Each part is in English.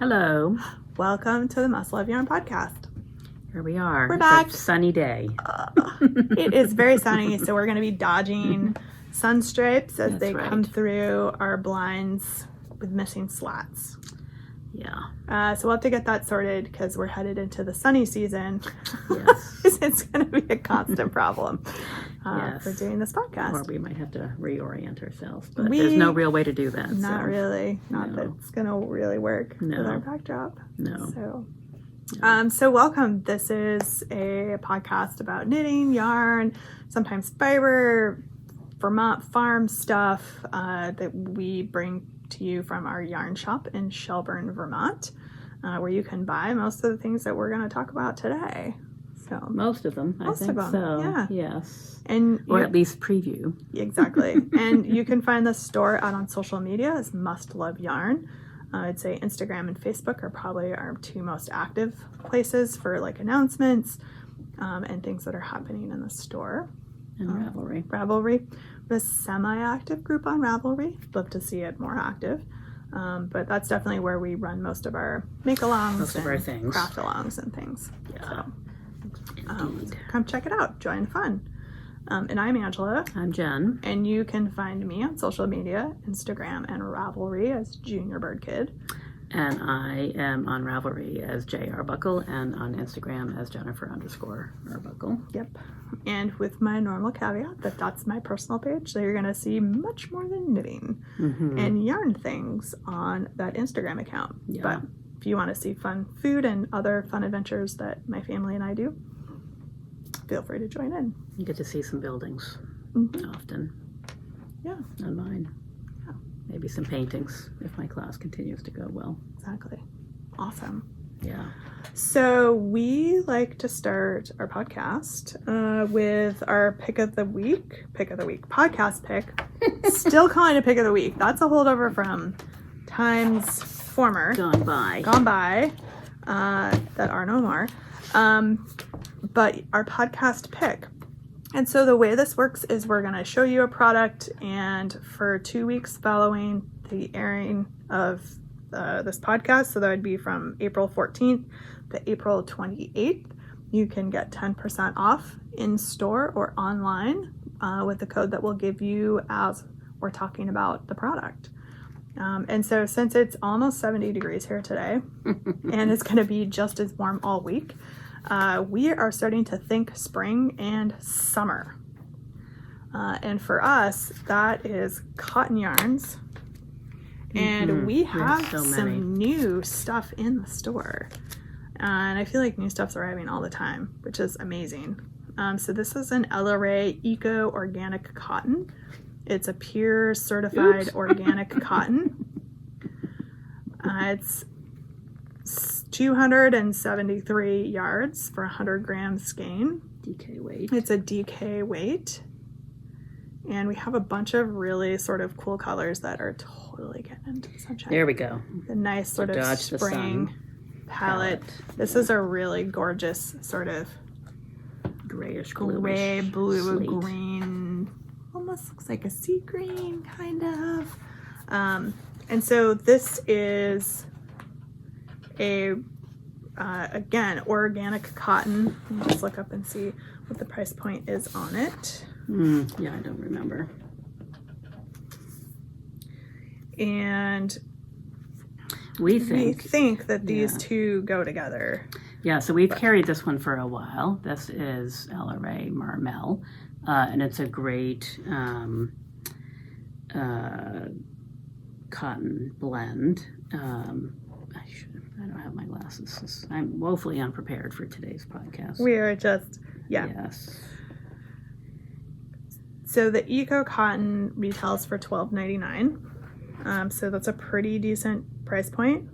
Hello. Welcome to the Muscle of Yarn podcast. Here we are. We're back. It's a sunny day. It is very sunny, so we're going to be dodging sun stripes as they come through our blinds with missing slats. Yeah. So we'll have to get that sorted because we're headed into the sunny season. Yes. It's going to be a constant problem Yes. for doing this podcast. Or we might have to reorient ourselves, but there's no real way to do that. Not so. really. Not No. that it's going to really work with No. our backdrop. No. So welcome. This is a podcast about knitting, yarn, sometimes fiber, Vermont farm stuff that we bring to you from our yarn shop in Shelburne, Vermont, where you can buy most of the things that we're going to talk about today. So Most of them, I think so. Yeah. Yes. Or at least preview. Exactly. And you can find the store out on social media as Must Love Yarn. I'd say Instagram and Facebook are probably our two most active places for like announcements and things that are happening in the store. And Ravelry. Ravelry. The semi-active group on Ravelry. Love to see it more active. But that's definitely where we run most of our make-alongs Most of our things. craft-alongs and things. Yeah. So, Indeed. come check it out. Join the fun. And I'm Angela. I'm Jen. And you can find me on social media, Instagram and Ravelry as Junior Bird Kid. And I am on Ravelry as J Arbuckle and on Instagram as Jennifer_Arbuckle. Yep. And with my normal caveat that that's my personal page, so you're going to see much more than knitting and yarn things on that Instagram account. Yeah. But if you want to see fun food and other fun adventures that my family and I do, feel free to join in. You get to see some buildings often. Yeah. On mine. Yeah. Maybe some paintings if my class continues to go well. Exactly. Awesome. Yeah. So we like to start our podcast with our pick of the week, podcast pick. Still calling it pick of the week. That's a holdover from times former. Gone by. That are no more. But our podcast pick. And so the way this works is we're going to show you a product, and for 2 weeks following the airing of this podcast, so that would be from April 14th to April 28th, you can get 10% off in store or online with the code that we'll give you as we're talking about the product. And so since it's almost 70 degrees here today, and it's going to be just as warm all week, we are starting to think spring and summer. And for us, that is cotton yarns. And we have some new stuff in the store. And I feel like new stuff's arriving all the time, which is amazing. So this is an Ella Rae Eco Organic Cotton. It's a pure certified organic cotton. It's 273 yards for 100 grams skein. DK weight. It's a DK weight. And we have a bunch of really sort of cool colors that are totally getting into the sunshine. There we go. The nice sort of spring palette. This is a really gorgeous sort of grayish, gray, blue, slate. green. Almost looks like a sea green, kind of. And so this is again, organic cotton. Let me just look up and see what the price point is on it. Yeah, I don't remember. And we think that these two go together. Yeah, so we've carried this one for a while. This is Ella Rae Marmel, and it's a great cotton blend. I don't have my glasses. I'm woefully unprepared for today's podcast. We are just, Yes. So the Eco Cotton retails for $12.99. So that's a pretty decent price point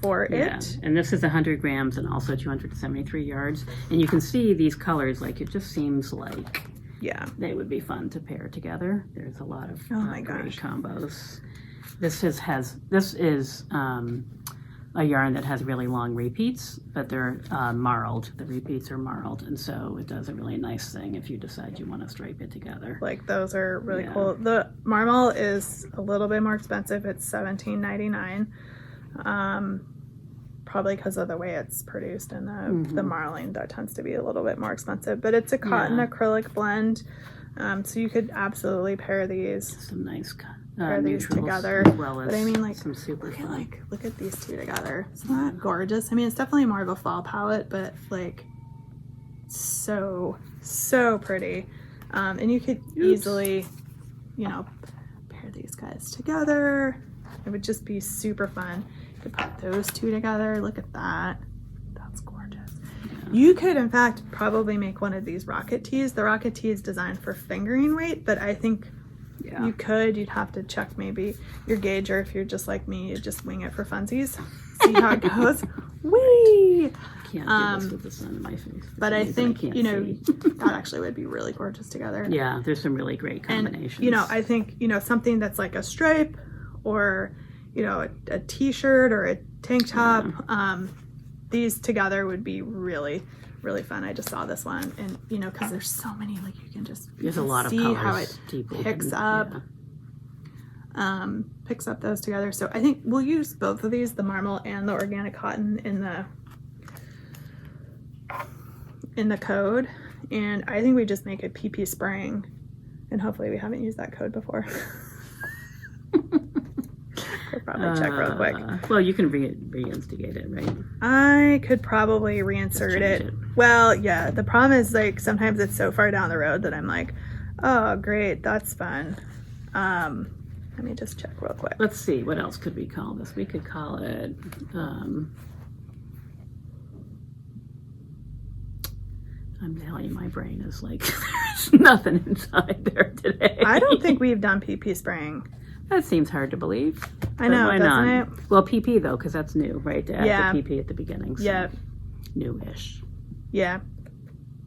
for it. And this is 100 grams and also 273 yards. And you can see these colors, like it just seems like they would be fun to pair together. There's a lot of great combos. This is a yarn that has really long repeats, but they're marled. The repeats are marled, and so it does a really nice thing if you decide you want to stripe it together. Like those are really cool. The Marmel is a little bit more expensive. It's $17.99. probably because of the way it's produced and the marling that tends to be a little bit more expensive. But it's a cotton acrylic blend, so you could absolutely pair these. Some nice pair these together. As well as but I mean, like, some super fun. Look at these two together. Isn't that gorgeous? I mean, it's definitely more of a fall palette, but like so pretty. And you could easily, you know, pair these guys together. It would just be super fun. You could put those two together. Look at that. That's gorgeous. Yeah. You could, in fact, probably make one of these rocket tees. The rocket tee is designed for fingering weight, but I think you could. You'd have to check maybe your gauge, or if you're just like me, you just wing it for funsies. See how it goes. Whee! Can't do this with the sun in my face. But I think, you know, that actually would be really gorgeous together. Yeah, there's some really great combinations. And, you know, I think, you know, something that's like a stripe or, you know, a t-shirt or a tank top, these together would be really, really fun. I just saw this one, and, you know, because there's so many, like, you can just there's a lot see of colors how it picks up. Yeah. Picks up those together. So I think we'll use both of these, the Marmel and the organic cotton, in the code, and I think we just make it PP Spring, and hopefully we haven't used that code before. Could probably check real quick. Well, you can reinstigate it, right? I could probably reinsert it. Well, yeah, the problem is, like, sometimes it's so far down the road that I'm like, oh great, that's fun. Let me just check real quick. Let's see, what else could we call this? We could call it I'm telling you, my brain is like, there's nothing inside there today. I don't think we've done PP Spring. That seems hard to believe. I know, why doesn't not? it? Well, PP, though, because that's new, right? To add Yeah. the PP at the beginning. So Yeah. New-ish. Yeah.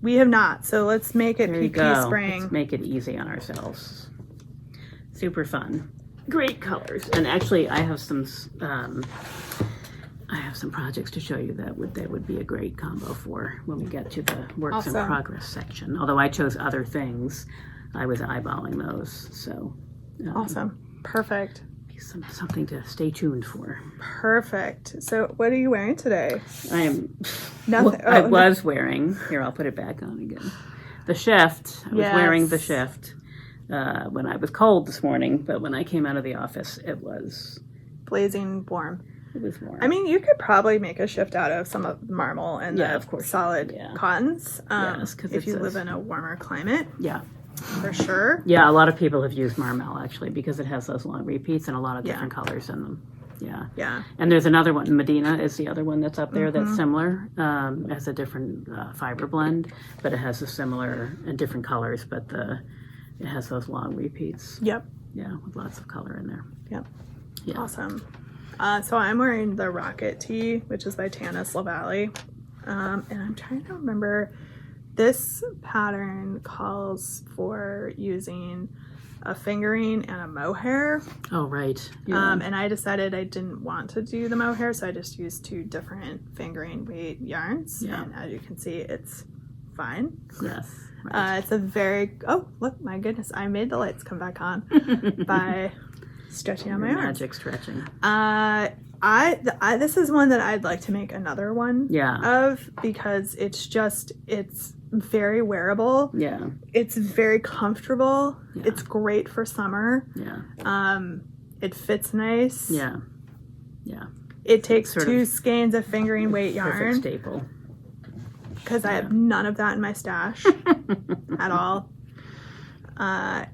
We have not, so let's make it There you PP go. Spring. Let's make it easy on ourselves. Super fun. Great colors. And actually, I have some projects to show you that would be a great combo for when we get to the works in progress section. Although I chose other things, I was eyeballing those. So awesome. Perfect. Something to stay tuned for. Perfect. So what are you wearing today? I am nothing. I was wearing, here, I'll put it back on again. The shift. I was wearing the shift when I was cold this morning, but when I came out of the office, it was blazing warm. It was warm. I mean, you could probably make a shift out of some of the Marmel and the solid cottons if you live in a warmer climate. Yeah. For sure. Yeah, a lot of people have used Marmel, actually, because it has those long repeats and a lot of different colors in them. Yeah. Yeah. And there's another one, Medina is the other one that's up there that's similar. It has a different fiber blend, but it has a similar and different colors, but it has those long repeats. Yep. Yeah, with lots of color in there. Yep. Yeah. Awesome. So I'm wearing the Rocket Tee, which is by Tanis LaValle. And I'm trying to remember, this pattern calls for using a fingering and a mohair. Oh, right. Yeah. And I decided I didn't want to do the mohair, so I just used 2 different fingering weight yarns. Yeah. And as you can see, it's fine. Yes. Right. It's a very, oh, look, my goodness, I made the lights come back on by stretching on my arms. Magic stretching. This is one that I'd like to make another one of, because it's very wearable. Yeah. It's very comfortable. Yeah. It's great for summer. Yeah. It fits nice. Yeah. Yeah. It takes 2 skeins of fingering weight yarn. Perfect staple. Because I have none of that in my stash at all.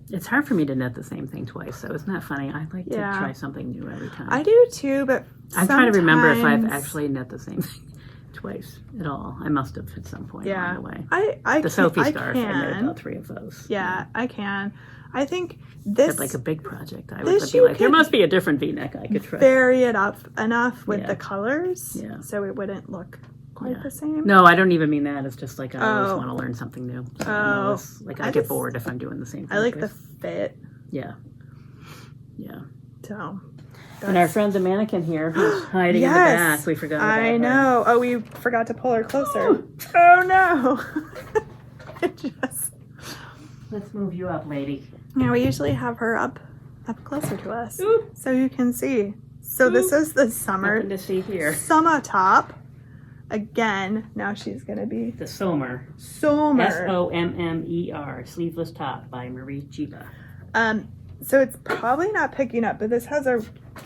It's hard for me to knit the same thing twice, so isn't that funny? I like to try something new every time. I do too, but I'm trying to remember if I've actually knit the same thing twice at all. I must have at some point along the way. The Sophie scarf, I knit about 3 of those. Yeah, I can. I think this... But like a big project, I would be like, there must be a different V-neck I could try. Vary it up enough with the colors so it wouldn't look quite the same. No, I don't even mean that. It's just like I always want to learn something new. So I get bored if I'm doing the same thing. I like the fit. Yeah. Yeah. So... And our friend the mannequin here who's hiding in the back. We forgot about her. I know. Oh, we forgot to pull her closer. Oh, no. Let's move you up, lady. Yeah, we usually have her up closer to us. So you can see. So this is the summer. Nothing to see here. Summer top. Again, now she's going to be... The Sommer. Sommer. Sommer. Sleeveless top by Marie Chiba. So it's probably not picking up, but this has a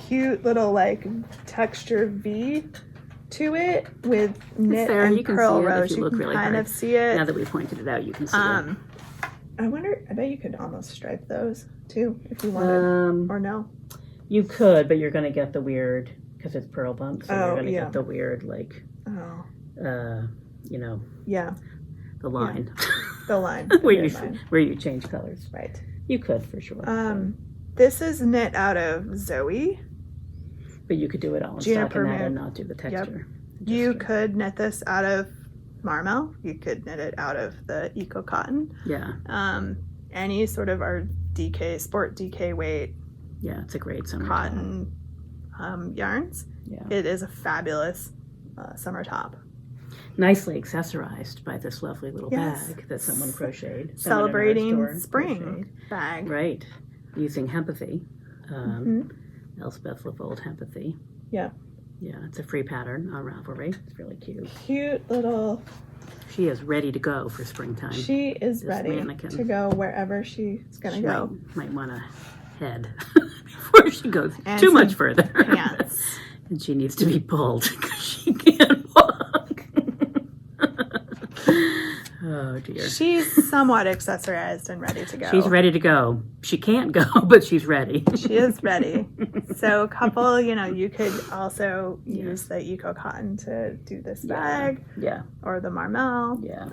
cute little like texture V to it with knit and pearl rows. You can kind of see it. Now that we pointed it out, you can see it. I wonder, I bet you could almost stripe those too if you wanted, or no? You could, but you're going to get the weird, because it's pearl bump, so you're going to get the weird, like, Yeah. The line. Yeah. The line. where you change colors. Right. You could, for sure. This is knit out of Zoe. But you could do it all in stockinette and not do the texture. Yep. You could knit this out of Marmel. You could knit it out of the Eco Cotton. Yeah. Any sort of our sport DK weight. Yeah, it's a great summer cotton yarns. Yeah. It is a fabulous summer top. Nicely accessorized by this lovely little bag that someone crocheted. Celebrating spring bag. Right. Using Hempathy. Elspeth Levold Hempathy. Yeah. Yeah, it's a free pattern on Ravelry. It's really cute. Cute little... She is ready to go for springtime. She is ready to go wherever she's going to go. Might want to head before she goes too much further. Pants. And she needs to be pulled because she can't walk. Oh, dear. She's somewhat accessorized and ready to go. She's ready to go. She can't go, but she's ready. She is ready. So a couple, you could also use the Eco Cotton to do this bag. Yeah. Or the Marmel. Yeah.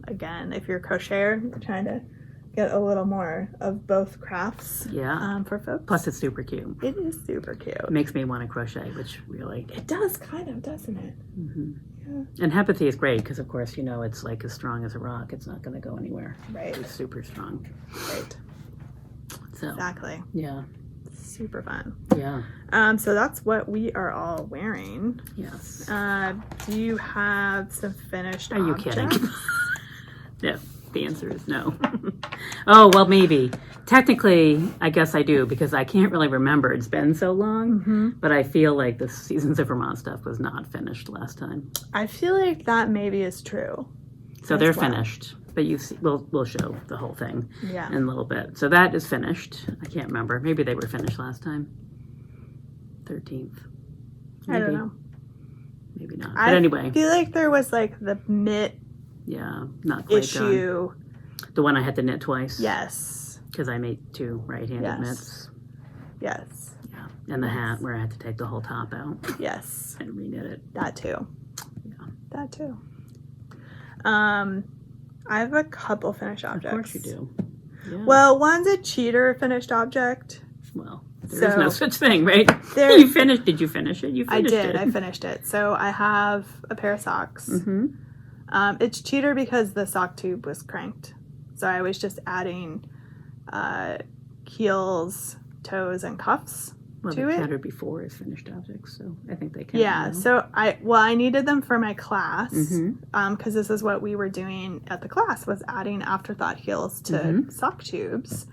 Again, if you're a crocheter, you're trying to get a little more of both crafts for folks. Plus, it's super cute. It is super cute. It makes me want to crochet, which really... It does, kind of, doesn't it? Mm-hmm. Yeah. And Hempathy is great because, of course, it's like as strong as a rock. It's not going to go anywhere. Right. It's super strong. Right. So, exactly. Yeah. Super fun. Yeah. So that's what we are all wearing. Yes. Do you have some finished objects? Are you kidding? No. The answer is no. Oh, well, maybe. Technically, I guess I do because I can't really remember. It's been so long, but I feel like the Seasons of Vermont stuff was not finished last time. I feel like that maybe is true. So they're finished, but we'll show the whole thing in a little bit. So that is finished. I can't remember. Maybe they were finished last time. 13th. Maybe. I don't know. Maybe not. But anyway. I feel like there was like the knit not quite issue. Done. The one I had to knit twice. Yes. Because I made 2 right-handed knits. Yes. Yeah. And the hat where I had to take the whole top out. Yes. And reknit it. That too. Yeah. That too. I have a couple finished objects. Of course you do. Yeah. Well, one's a cheater finished object. Well, there is no such thing, right? You finished. Did you finish it? You finished it. I did. I finished it. So I have a pair of socks. Mm-hmm. It's cheater because the sock tube was cranked. So I was just adding heels, toes, and cuffs to it. Well, pattern before is finished objects, so I think they can. Yeah, so I needed them for my class because this is what we were doing at the class was adding afterthought heels to sock tubes.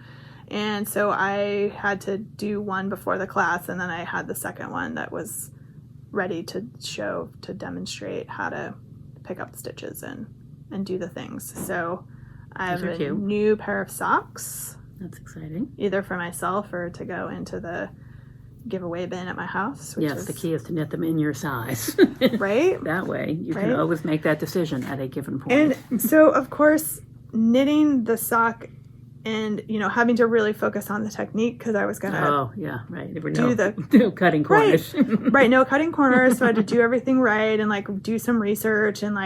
And so I had to do one before the class, and then I had the second one that was ready to demonstrate how to pick up stitches and do the things. So I have a new pair of socks. That's exciting. Either for myself or to go into the giveaway bin at my house. Yes, the key is to knit them in your size. Right? That way you can always make that decision at a given point. And so, of course, knitting the sock and, having to really focus on the technique because I was going to... Oh, yeah, right. There were no cutting corners. Right, no cutting corners. So I had to do everything right and, do some research and,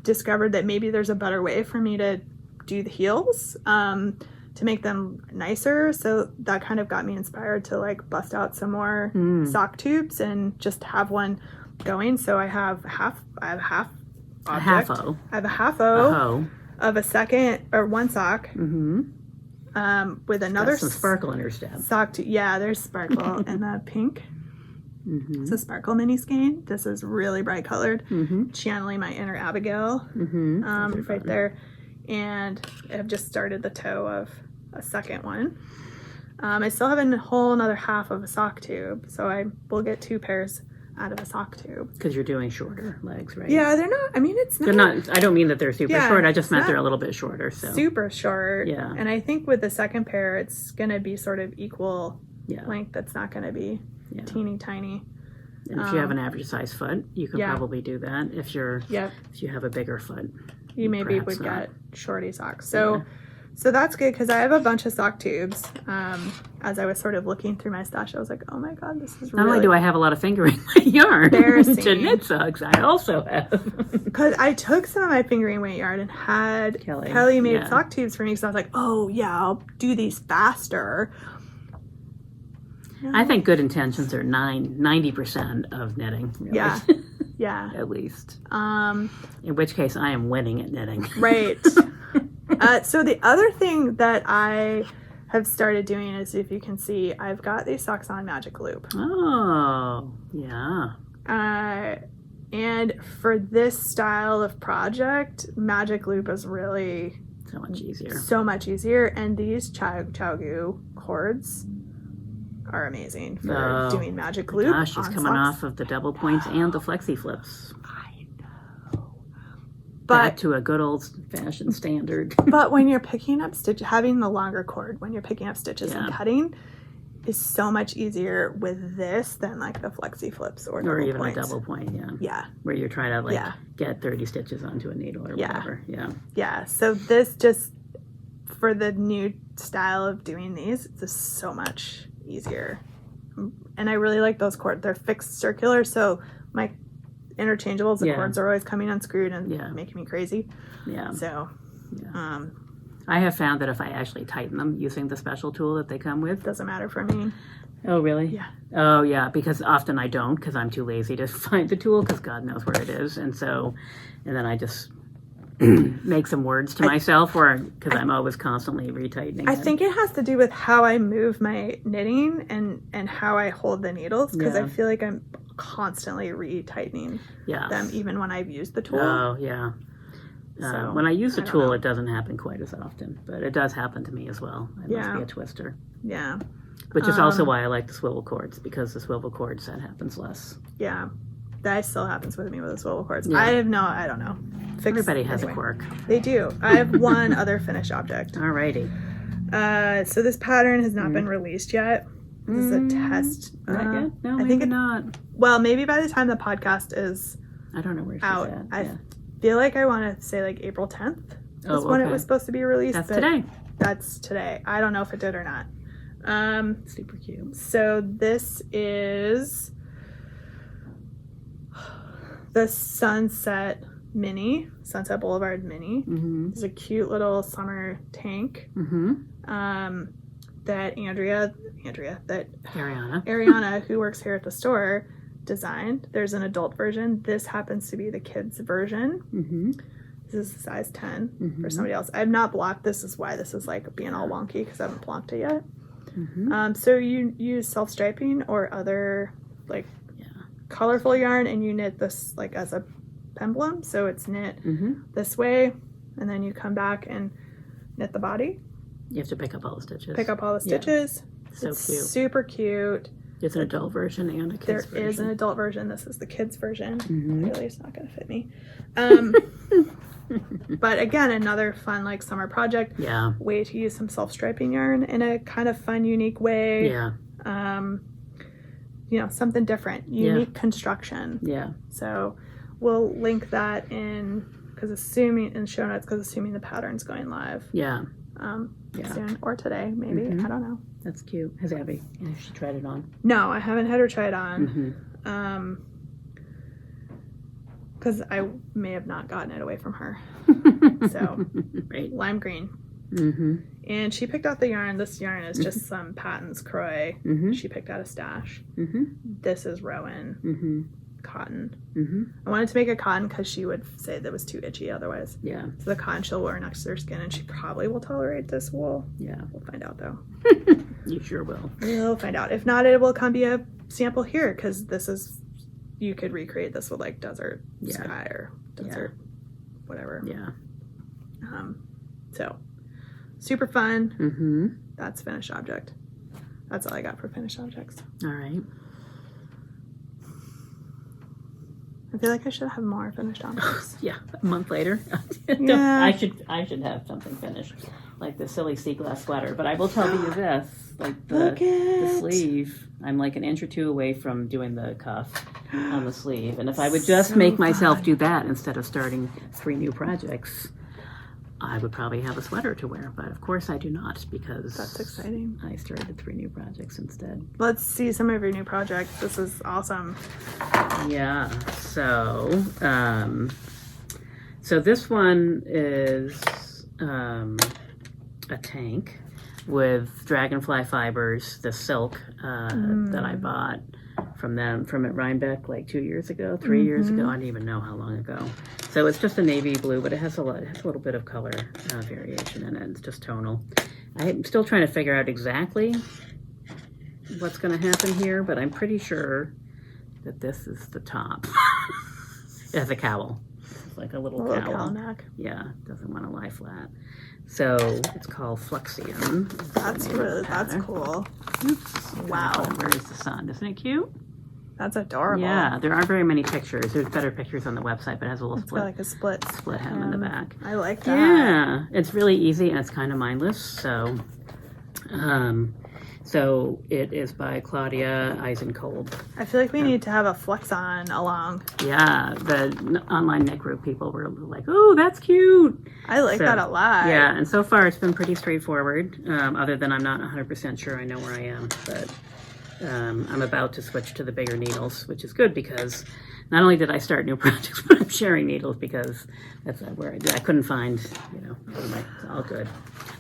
discovered that maybe there's a better way for me to do the heels to make them nicer. So that kind of got me inspired to, bust out some more sock tubes and just have one going. So I have a half object. A half-o. I have a half-o of a second or one sock. With another some sparkle in her step. Sock tube. Yeah, there's sparkle and the pink. It's a sparkle mini skein. This is really bright colored. Channeling my inner Abigail right there. And I've just started the toe of a second one. I still have a whole another half of a sock tube, so I will get 2 pairs out of a sock tube. Because you're doing shorter legs, right? Yeah, they're not. I mean, they're not. I don't mean that they're super short. I just meant they're a little bit shorter. So super short. Yeah. And I think with the second pair, it's gonna be sort of equal length. It's not gonna be teeny tiny. And if you have an average size foot, you can probably do that. If you have a bigger foot, you maybe would get shorty socks. So that's good because I have a bunch of sock tubes. As I was sort of looking through my stash, I was like, oh my god, this is really... Not only do I have a lot of fingering weight yarn to knit socks, I also have. Because I took some of my fingering weight yarn and had Kelly made sock tubes for me, so I was like, oh yeah, I'll do these faster. No. I think good intentions are 90% of knitting. Really. Yeah. Yeah. At least. In which case I am winning at knitting. Right. So the other thing that I have started doing is, if you can see, I've got these socks on Magic Loop. Oh, yeah. And for this style of project, Magic Loop is really so much easier. So much easier. And these ChiaoGoo cords are amazing for doing Magic Loop. Gosh, she's coming off of the double points and the flexi flips. I know. Back to a good old fashioned standard. But when you're picking up having the longer cord when you're picking up stitches and cutting is so much easier with this than like the flexi flips or even points. A double point, yeah, where you're trying to get 30 stitches onto a needle or whatever. Yeah. So this just for the new style of doing these, it's just so much easier. And I really like those cords. They're fixed circular, so my interchangeables, the cords are always coming unscrewed and making me crazy. Yeah. So I have found that if I actually tighten them using the special tool that they come with, doesn't matter for me. Oh, really? Yeah. Oh, yeah, because often I don't, because I'm too lazy to find the tool, because God knows where it is. And then I just make some words to myself, or because I'm always constantly retightening. I think it has to do with how I move my knitting and how I hold the needles, because I feel like I'm constantly retightening them, even when I've used the tool. Oh, yeah. So, when I use the tool, it doesn't happen quite as often, but it does happen to me as well. I must be a twister. Yeah. Which is also why I like the swivel cords, because the swivel cords, that happens less. Yeah. That still happens with me with the swivel cords. Yeah. I don't know. Everybody has a quirk. They do. I have one other finished object. Alrighty. So this pattern has not been released yet. This is a test. Not yet? No, I think not. Well, maybe by the time the podcast is I don't know where she's out. at. I feel like I want to say like April 10th is when it was supposed to be released. That's today. That's today. I don't know if it did or not. Super cute. So this is the Sunset Boulevard Mini. Mm-hmm. It's a cute little summer tank that Ariana, who works here at the store, designed. There's an adult version. This happens to be the kids version. Mm-hmm. This is size 10 for somebody else. I have not blocked. This is why this is like being all wonky, because I haven't blocked it yet. Mm-hmm. So you use self-striping or other like colorful yarn, and you knit this like as a pendulum. So it's knit this way, and then you come back and knit the body. You have to pick up all the stitches. So it's cute. Super cute. It's an adult version and a kid's version. There is an adult version. This is the kids version. Really, it's not going to fit me. But again, another fun like summer project. Yeah. Way to use some self-striping yarn in a kind of fun, unique way. Yeah. Something different, unique construction. Yeah. So we'll link that in show notes, because assuming the pattern's going live. Yeah. Soon or today, maybe. I don't know. That's cute. Has she tried it on? No, I haven't had her try it on. Because I may have not gotten it away from her. So, right. Lime green. And she picked out the yarn. This yarn is just some Patton's Croy. She picked out a stash. This is Rowan cotton. I wanted to make a cotton because she would say that was too itchy otherwise. Yeah. So the cotton she'll wear next to her skin, and she probably will tolerate this wool. Yeah. We'll find out though. You sure will. We'll find out. If not, it will come be a sample here, because you could recreate this with like desert sky or desert whatever. Yeah. So super fun. Mm-hmm. That's finished object. That's all I got for finished objects. All right. I feel like I should have more finished objects. Yeah, a month later. Yeah. I should have something finished, like the silly sea glass sweater. But I will tell you this, like the sleeve, I'm like an inch or two away from doing the cuff on the sleeve. And if I would just make myself do that instead of starting 3 new projects, I would probably have a sweater to wear. But of course I do not, because that's exciting. I started 3 new projects instead. Let's see some of your new projects. This is awesome. Yeah, so so this one is a tank with dragonfly fibers, the silk that I bought from at Rhinebeck like 2 years ago, 3 years ago. I don't even know how long ago. So it's just a navy blue, but it has a little bit of color variation in it. It's just tonal. I'm still trying to figure out exactly what's going to happen here, but I'm pretty sure that this is the top. It has a cowl. It's like a little cowl neck. Yeah, doesn't want to lie flat. So it's called Flexion. That's cool. Oops. Wow. Where's the sun? Isn't it cute? That's adorable. Yeah, there aren't very many pictures. There's better pictures on the website, but it has a little It's got like a split hem in the back. I like that. Yeah, it's really easy and it's kind of mindless. So it is by Claudia Eisenkold. I feel like we need to have a flex on along. Yeah, the online knit group people were like, "Oh, that's cute." I like that a lot. Yeah, and so far it's been pretty straightforward. Other than I'm not 100% sure I know where I am, but I'm about to switch to the bigger needles, which is good because not only did I start new projects, but I'm sharing needles because that's where I couldn't find, anyway, it's all good.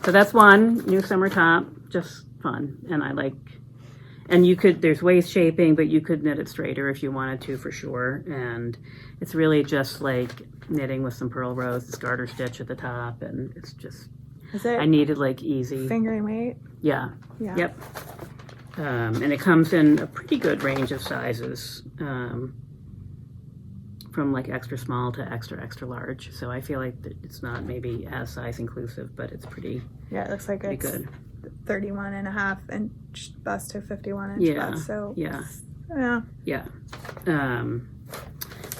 So that's one new summer top, just fun, and I like. And there's waist shaping, but you could knit it straighter if you wanted to, for sure. And it's really just like knitting with some purl rows, this garter stitch at the top, and it's just. Is it? I needed like easy. Fingering weight. Yeah. Yep. And it comes in a pretty good range of sizes, from like extra small to extra large. So I feel like it's not maybe as size inclusive, but it's pretty. Yeah, it looks like it's good. 31.5-inch bust to 51-inch bust. So yeah.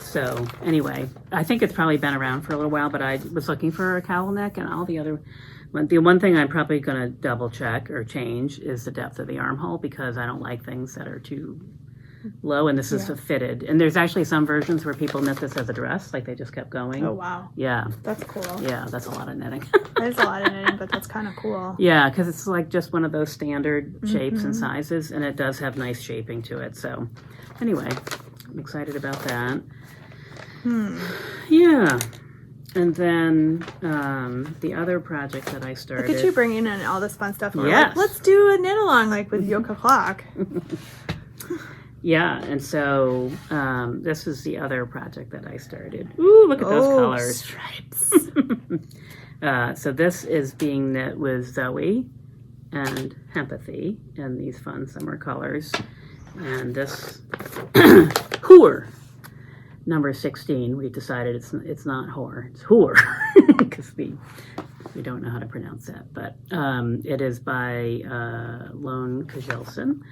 So anyway, I think it's probably been around for a little while, but I was looking for a cowl neck, and all the other. The one thing I'm probably going to double check or change is the depth of the armhole, because I don't like things that are too low, and this is fitted. And there's actually some versions where people knit this as a dress, like they just kept going. Oh, wow. Yeah. That's cool. Yeah, that's a lot of knitting. That is a lot of knitting, but that's kind of cool. Yeah, because it's like just one of those standard shapes and sizes, and it does have nice shaping to it. So anyway, I'm excited about that. Yeah. And then the other project that I started. Look at you bringing in all this fun stuff. Yes. Like, let's do a knit along, like with Yoka Clock. Yeah, and so this is the other project that I started. Ooh, look at those colors. Stripes. So this is being knit with Zoe and Hempathy in these fun summer colors. And this Hoor. Number 16, we decided it's not whore, it's hoor, because we don't know how to pronounce that. But it is by Lone Kjelsen.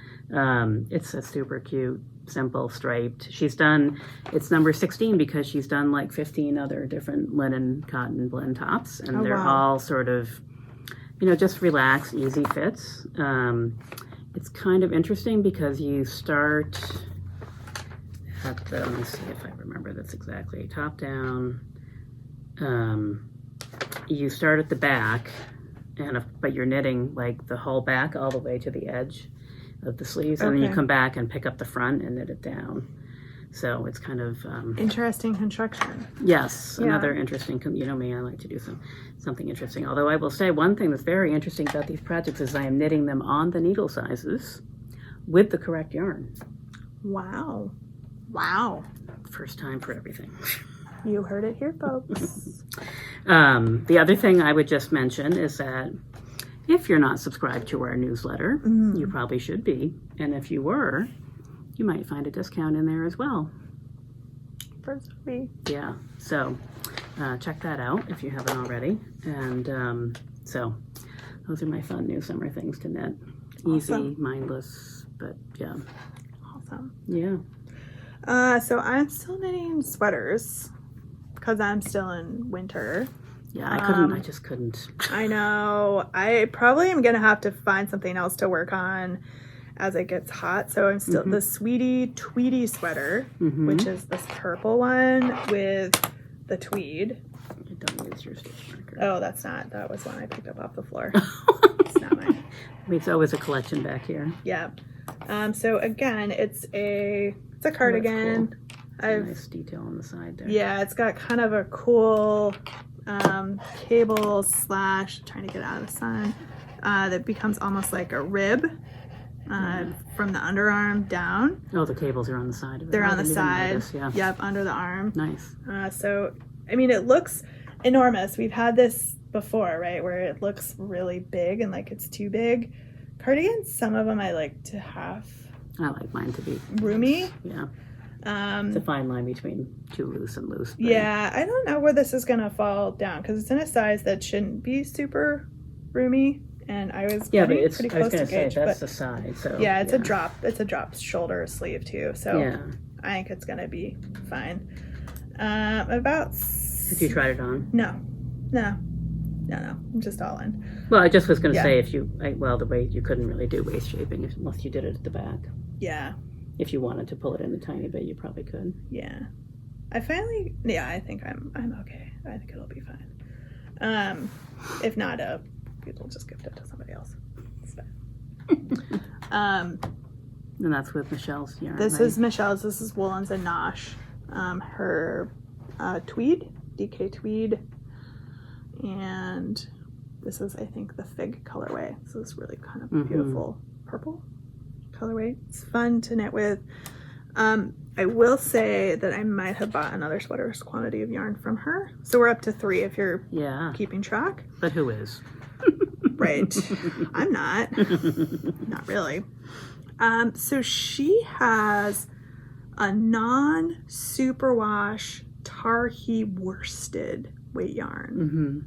It's a super cute, simple striped. It's number 16 because she's done like 15 other different linen cotton blend tops, and they're all sort of, just relaxed, easy fits. It's kind of interesting because you start. Let me see if I remember this exactly. Top down. You start at the back, but you're knitting like the whole back all the way to the edge of the sleeves, and then you come back and pick up the front and knit it down. So it's kind of interesting construction. Yes, another interesting. You know me, I like to do something interesting. Although I will say one thing that's very interesting about these projects is I am knitting them on the needle sizes with the correct yarn. Wow. First time for everything. You heard it here, folks. The other thing I would just mention is that if you're not subscribed to our newsletter, you probably should be. And if you were, you might find a discount in there as well. For Zoe. Yeah. So check that out if you haven't already. And so those are my fun new summer things to knit. Awesome. Easy, mindless, but yeah. Awesome. Yeah. So I'm still knitting sweaters because I'm still in winter. Yeah, I couldn't. I just couldn't. I know. I probably am going to have to find something else to work on as it gets hot. So I'm still the Sweetie Tweedy sweater, which is this purple one with the tweed. Don't use your stitch marker. Oh, that was one I picked up off the floor. It's not mine. It's always a collection back here. Yeah. So again, it's a cardigan. Cool. Nice detail on the side there. Yeah, it's got kind of a cool cable slash, trying to get out of the sun, that becomes almost like a rib from the underarm down. Oh, the cables are on the side of it. They're on the didn't side. notice, yeah. Yep, under the arm. Nice. So, I mean, it looks enormous. We've had this before, right, where it looks really big and like it's too big. Cardigans, some of them I like to have. I like mine to be roomy. Yeah. It's a fine line between too loose and loose. But... Yeah, I don't know where this is going to fall down because it's in a size that shouldn't be super roomy. And I was but pretty it's, close I was going to to say, gauge, that's but the size. So, yeah, it's a drop. It's a drop shoulder sleeve too. So yeah. I think it's going to be fine. About... Have you tried it on? No. I'm just all in. Well, I just was going to say the way you couldn't really do waist shaping unless you did it at the back. Yeah. If you wanted to pull it in a tiny bit, you probably could. Yeah. I think I'm okay. I think it'll be fine. If not, people just gift it to somebody else. It's fine. And that's with Michelle's yarn. This right? is Michelle's. This is Woolens and Nosh. Her tweed, DK tweed, and this is, I think, the fig colorway. This is really kind of beautiful purple colorway. It's fun to knit with. I will say that I might have bought another sweater's quantity of yarn from her. So we're up to 3 if you're keeping track. But who is? Right. I'm not. Not really. So she has a non-superwash Tarhi worsted weight yarn,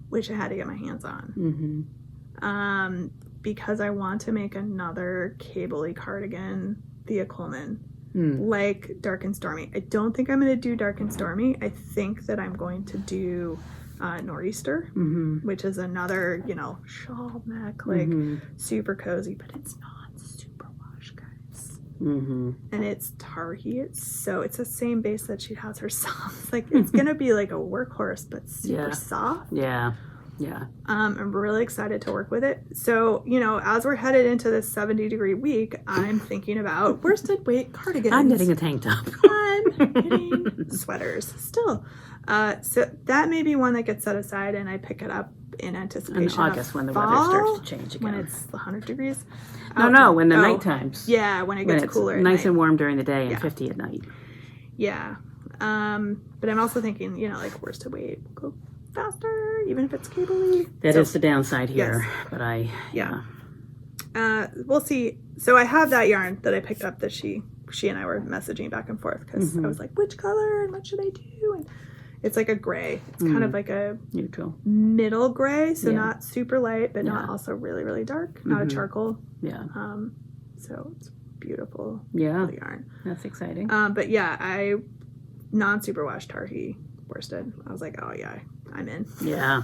which I had to get my hands on. Because I want to make another cable-y cardigan, Thea Coleman, like Dark and Stormy. I don't think I'm going to do Dark and Stormy. I think that I'm going to do Nor'easter, which is another, shawl neck, like super cozy, but it's not super wash, guys. And it's Tarhi. It's the same base that she has herself. Like, it's going to be like a workhorse, but super soft. Yeah. I'm really excited to work with it. So, as we're headed into this 70-degree week, I'm thinking about worsted weight cardigans. I'm knitting a tank top. I'm knitting sweaters still. So that may be one that gets set aside and I pick it up in anticipation in August of when the fall, weather starts to change again. when it's 100 degrees. No, when the night times. Yeah, when it gets cooler at nice night. and warm during the day and 50 at night. Yeah. But I'm also thinking, like worsted weight go faster, even if it's cable-y. That is the downside here, but we'll see. So I have that yarn that I picked up that she and I were messaging back and forth because I was like, which color and what should I do? And it's like a gray. It's kind of like a neutral middle gray, so not super light, but not also really, really dark. Not a charcoal. Yeah. So it's beautiful. Yeah. Yarn. That's exciting. But yeah, I non-superwash Tarhi worsted. I was like, oh yeah, I'm in. Yeah.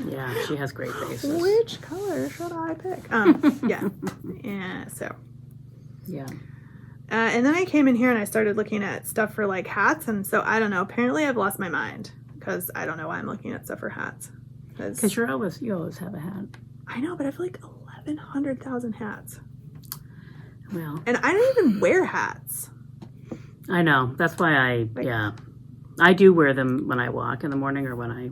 Yeah, she has great bases. Which color should I pick? Yeah. So. Yeah. And then I came in here and I started looking at stuff for like hats, and so I don't know. Apparently, I've lost my mind because I don't know why I'm looking at stuff for hats. Because you always have a hat. I know, but I have like 1,100,000 hats. Well, and I don't even wear hats. I know. That's why I do wear them when I walk in the morning or when I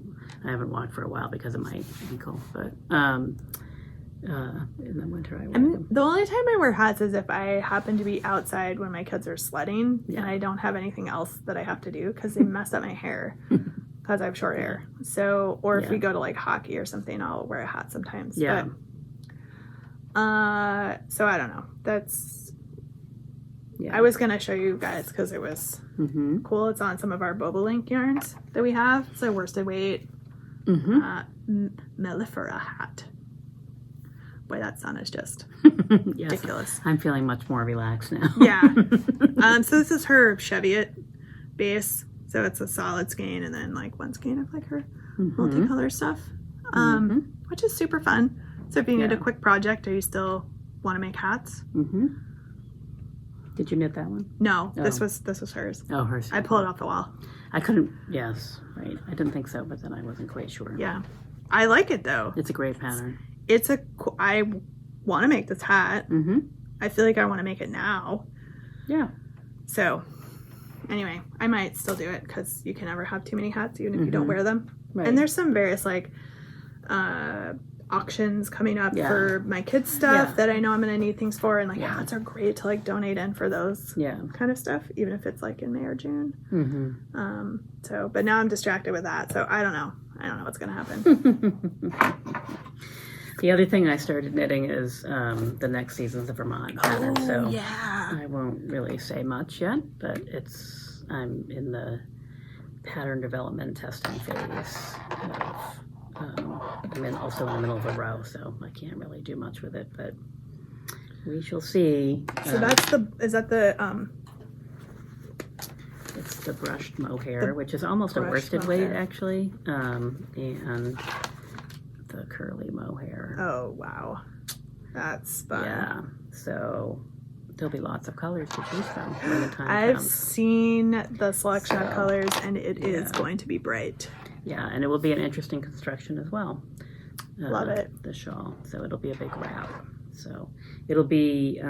haven't walked for a while because of my ankle. But in the winter I wear them. The only time I wear hats is if I happen to be outside when my kids are sledding and I don't have anything else that I have to do because they mess up my hair because I have short hair. So, or if we go to like hockey or something, I'll wear a hat sometimes. Yeah. But, so I don't know. I was going to show you guys because it was cool. It's on some of our Bobolink yarns that we have. It's a worsted weight mellifera hat. Boy, that sun is just yes, ridiculous. I'm feeling much more relaxed now. Yeah. So this is her Cheviot base. So it's a solid skein and then like one skein of like her multicolor stuff, which is super fun. So if you need a quick project or you still want to make hats. Did you knit that one? No, this was hers. Oh, hers. I pulled it off the wall. I couldn't. Yes, right. I didn't think so, but then I wasn't quite sure. Yeah, I like it though. It's a great pattern. I want to make this hat. I feel like I want to make it now. Yeah. So, anyway, I might still do it because you can never have too many hats, even if you don't wear them. Right. And there's some various like auctions coming up for my kids stuff that I know I'm gonna need things for, and like hats are great to like donate in for those kind of stuff, even if it's like in May or June. So but now I'm distracted with that, so I don't know what's gonna happen. The other thing I started knitting is the next season's the Vermont pattern. So I won't really say much yet, but I'm in the pattern development testing phase of I'm also in the middle of a row, so I can't really do much with it, but we shall see. So is that it's the brushed mohair, which is almost a worsted weight actually, and the curly mohair. Oh wow, that's fun. Yeah, so there'll be lots of colors to choose from when the time I've comes. seen the selection of colors, and it is going to be bright. Yeah, and it will be an interesting construction as well. Love it. The shawl. So it'll be a big wrap. So it'll be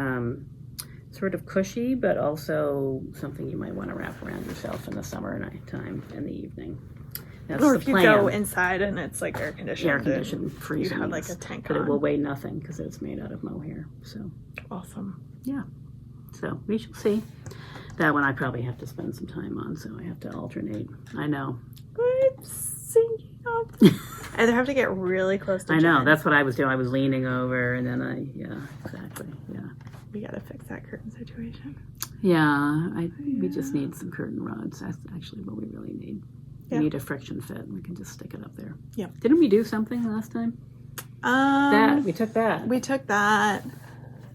sort of cushy, but also something you might want to wrap around yourself in the summer nighttime in the evening. That's or the if you plan. Go inside and it's like air conditioned. Air conditioned, freezing. You have like a tank but on. it will weigh nothing because it's made out of mohair. So awesome. Yeah. So we shall see. That one I probably have to spend some time on, so I have to alternate. I know. I'm sinking up. Either have to get really close to I know. Jen. That's what I was doing. I was leaning over, and then exactly. Yeah. We gotta fix that curtain situation. Yeah, we just need some curtain rods. That's actually what we really need. We need a friction fit. We can just stick it up there. Yeah. Didn't we do something last time? We took that. We took that.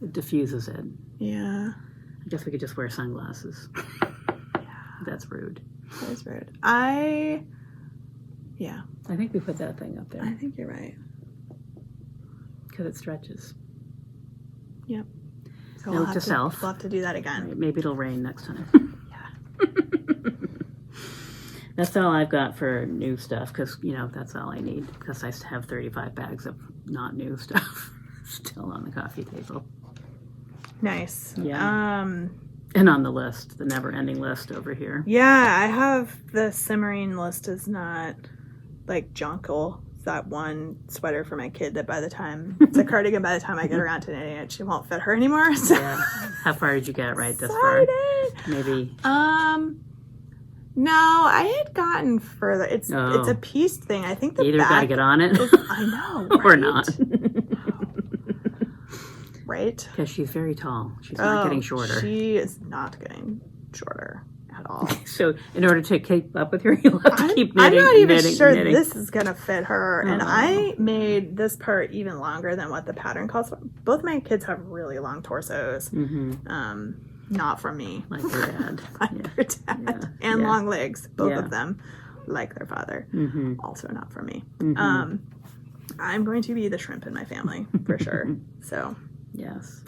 It diffuses it. Yeah. I guess we could just wear sunglasses. Yeah. That's rude. That is rude. Yeah. I think we put that thing up there. I think you're right. Because it stretches. Yep. So Note to self. We'll have to do that again. Right, maybe it'll rain next time. Yeah. That's all I've got for new stuff, because, that's all I need, because I have 35 bags of not new stuff still on the coffee table. Nice. Yeah. And on the list, the never-ending list over here. Yeah, I have the simmering list is not like Jonquil. It's that one sweater for my kid that by the time, it's a cardigan, by the time I get around to knitting it, she won't fit her anymore. So. Yeah. How far did you get this far? Maybe. No, I had gotten further. It's a pieced thing. I think the either back got to get on it. I know, right? Or not. Right? Because she's very tall. She's not getting shorter. She is not getting shorter at all. So in order to keep up with her, you'll have to keep knitting. I'm not even sure knitting. This is going to fit her. And I made this part even longer than what the pattern calls for. Both my kids have really long torsos. Mm-hmm. Not from me. Like your dad. Your dad. Yeah. And long legs, both of them, like their father. Mm-hmm. Also not from me. Mm-hmm. I'm going to be the shrimp in my family, for sure. So... Yes.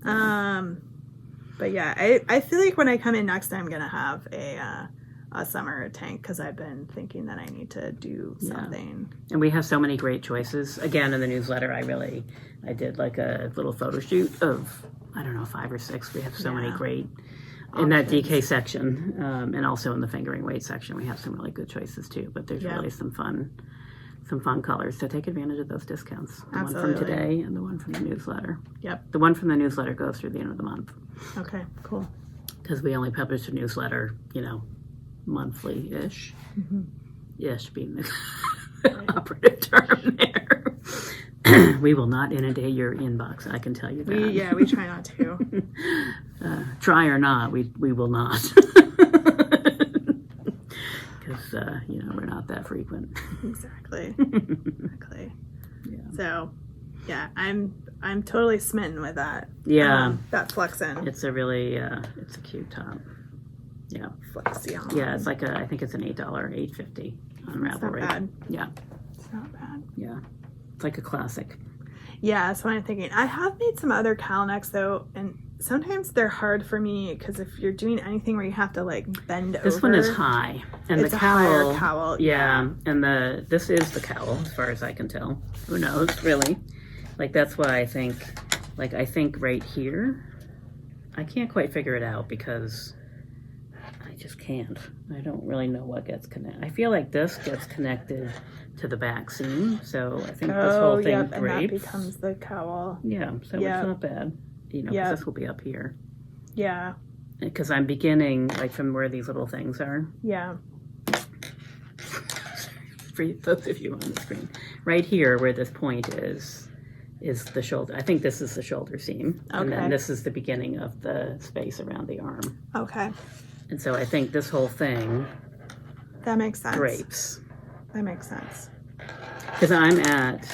But yeah, I feel like when I come in next, I'm gonna have a summer tank because I've been thinking that I need to do something. And we have so many great choices. Again, in the newsletter, I did like a little photo shoot of 5 or 6. We have so many great in that DK section, and also in the fingering weight section. We have some really good choices too. But there's really some fun colors, so take advantage of those discounts. The one from today and the one from the newsletter. Yep. The one from the newsletter goes through the end of the month. Okay, cool. Because we only publish a newsletter, monthly-ish. Mm-hmm. Ish being the operative term there. We will not inundate your inbox, I can tell you that. We try not to. Try or not, we will not. Because, we're not not that frequent. Exactly. Exactly. Yeah. So, yeah, I'm totally smitten with that. Yeah. That Flexen. It's a really, it's a cute top. Yeah. Flexion. Yeah, it's like I think it's an $8.50 on Ravelry. It's not bad. Yeah. It's not bad. Yeah. It's like a classic. Yeah, that's what I'm thinking. I have made some other cowl necks though, and sometimes they're hard for me because if you're doing anything where you have to like bend over. This one is high, and it's the cowl. A higher cowl. Yeah, and this is the cowl as far as I can tell. Who knows, really? Like that's why I think right here, I can't quite figure it out because I just can't. I don't really know what gets connected. I feel like this gets connected to the back seam, so I think this whole thing yep, drapes. and that becomes the cowl. Yeah, so it's not bad. You know, 'cause this will be up here. Yeah. Because I'm beginning, like, from where these little things are. Yeah. For those of you on the screen. Right here, where this point is the shoulder. I think this is the shoulder seam. Okay. And then this is the beginning of the space around the arm. Okay. And so I think this whole thing... That makes sense. Drapes. That makes sense. Because I am at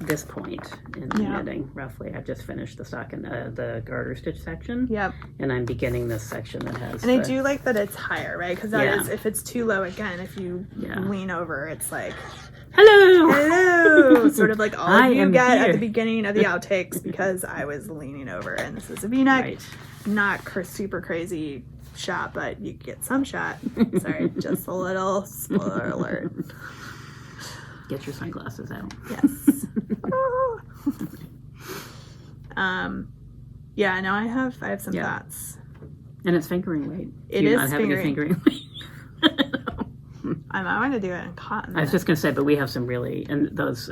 this point in the knitting, roughly. I've just finished the the garter stitch section. Yep. And I'm beginning this section that has. And I do like that it's higher, right? Because that is, if it's too low again, if you lean over, it's like, hello, sort of like all you get at the beginning of the outtakes because I was leaning over, and this is a V-neck, not super crazy shot, but you get some shot. Sorry, just a little spoiler alert. Get your sunglasses out. Yes. Yeah, no, I have some thoughts. And it's fingering weight. It is fingering weight. I want to do it in cotton. I was just going to say, but we have some really, and those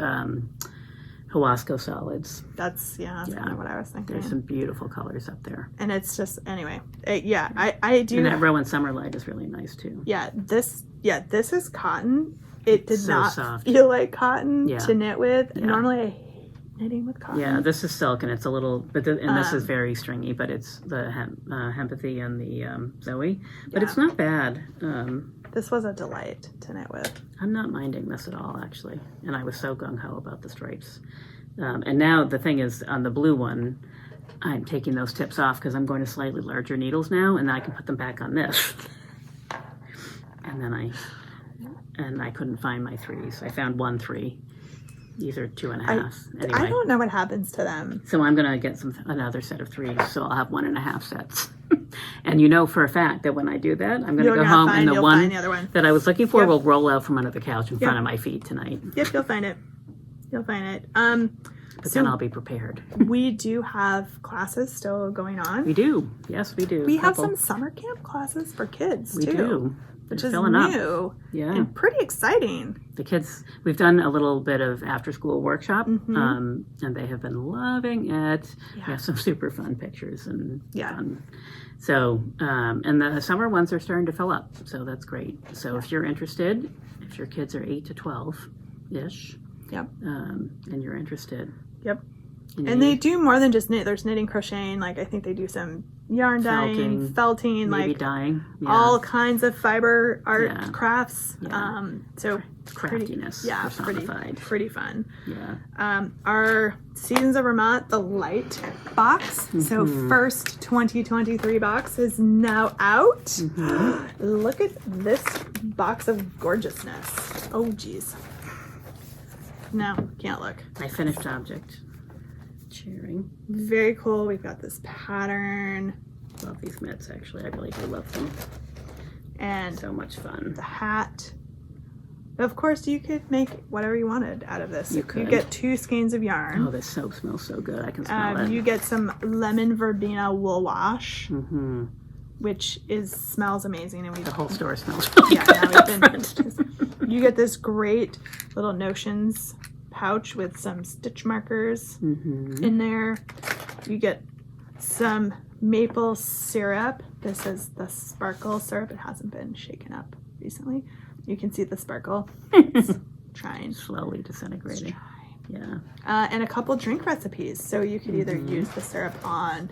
Huasco solids. That's kind of what I was thinking. There's some beautiful colors up there. And it's just, anyway, I do. And that Rowan Summerlight is really nice too. Yeah, this is cotton. It did so not soft. feel like cotton to knit with. Yeah. Normally I hate knitting with cotton. Yeah, this is silk and it's a little, this is very stringy, but it's the Hempathy and the Zoe. But it's not bad. This was a delight to knit with. I'm not minding this at all, actually. And I was so gung-ho about the stripes. And now the thing is, on the blue one, I'm taking those tips off because I'm going to slightly larger needles now, and then I can put them back on this. And then I couldn't find my 3s. I found 1 3. These are 2.5. Anyway. I don't know what happens to them. So I'm going to get another set of 3s, so I'll have 1.5 sets. And you know for a fact that when I do that, I'm going to go home and the one that I was looking for will roll out from under the couch in front of my feet tonight. Yep, you'll find it. You'll find it. But then I'll be prepared. We do have classes still going on. We do. Yes, we do. We have some summer camp classes for kids, too. We do. Which is new. Yeah. And pretty exciting. The kids, we've done a little bit of after-school workshop, and they have been loving it. Yeah. We have some super fun pictures and fun. So, and the summer ones are starting to fill up, so that's great. So if you're interested, if your kids are 8 to 12-ish, and you're interested. Yep. And they do more than just knit. There's knitting, crocheting. Like I think they do some yarn dyeing, felting, maybe like dyeing, all kinds of fiber art crafts. Yeah. So craftiness. Pretty fun. Yeah. Our Seasons of Vermont, the light box. So first 2023 box is now out. Look at this box of gorgeousness. Oh geez. No, can't look. My finished object. Cheering. Very cool. We've got this pattern. Love these mitts, actually. I really do love them. And so much fun. The hat. Of course, you could make whatever you wanted out of this. You get 2 skeins of yarn. Oh, this soap smells so good. I can smell it. You get some lemon verbena wool wash, which smells amazing. And the whole store smells really good. You get this great little Notions pouch with some stitch markers in there. You get some maple syrup. This is the sparkle syrup. It hasn't been shaken up recently. You can see the sparkle. It's trying. Slowly disintegrating. Yeah. And a couple drink recipes. So you could either use the syrup on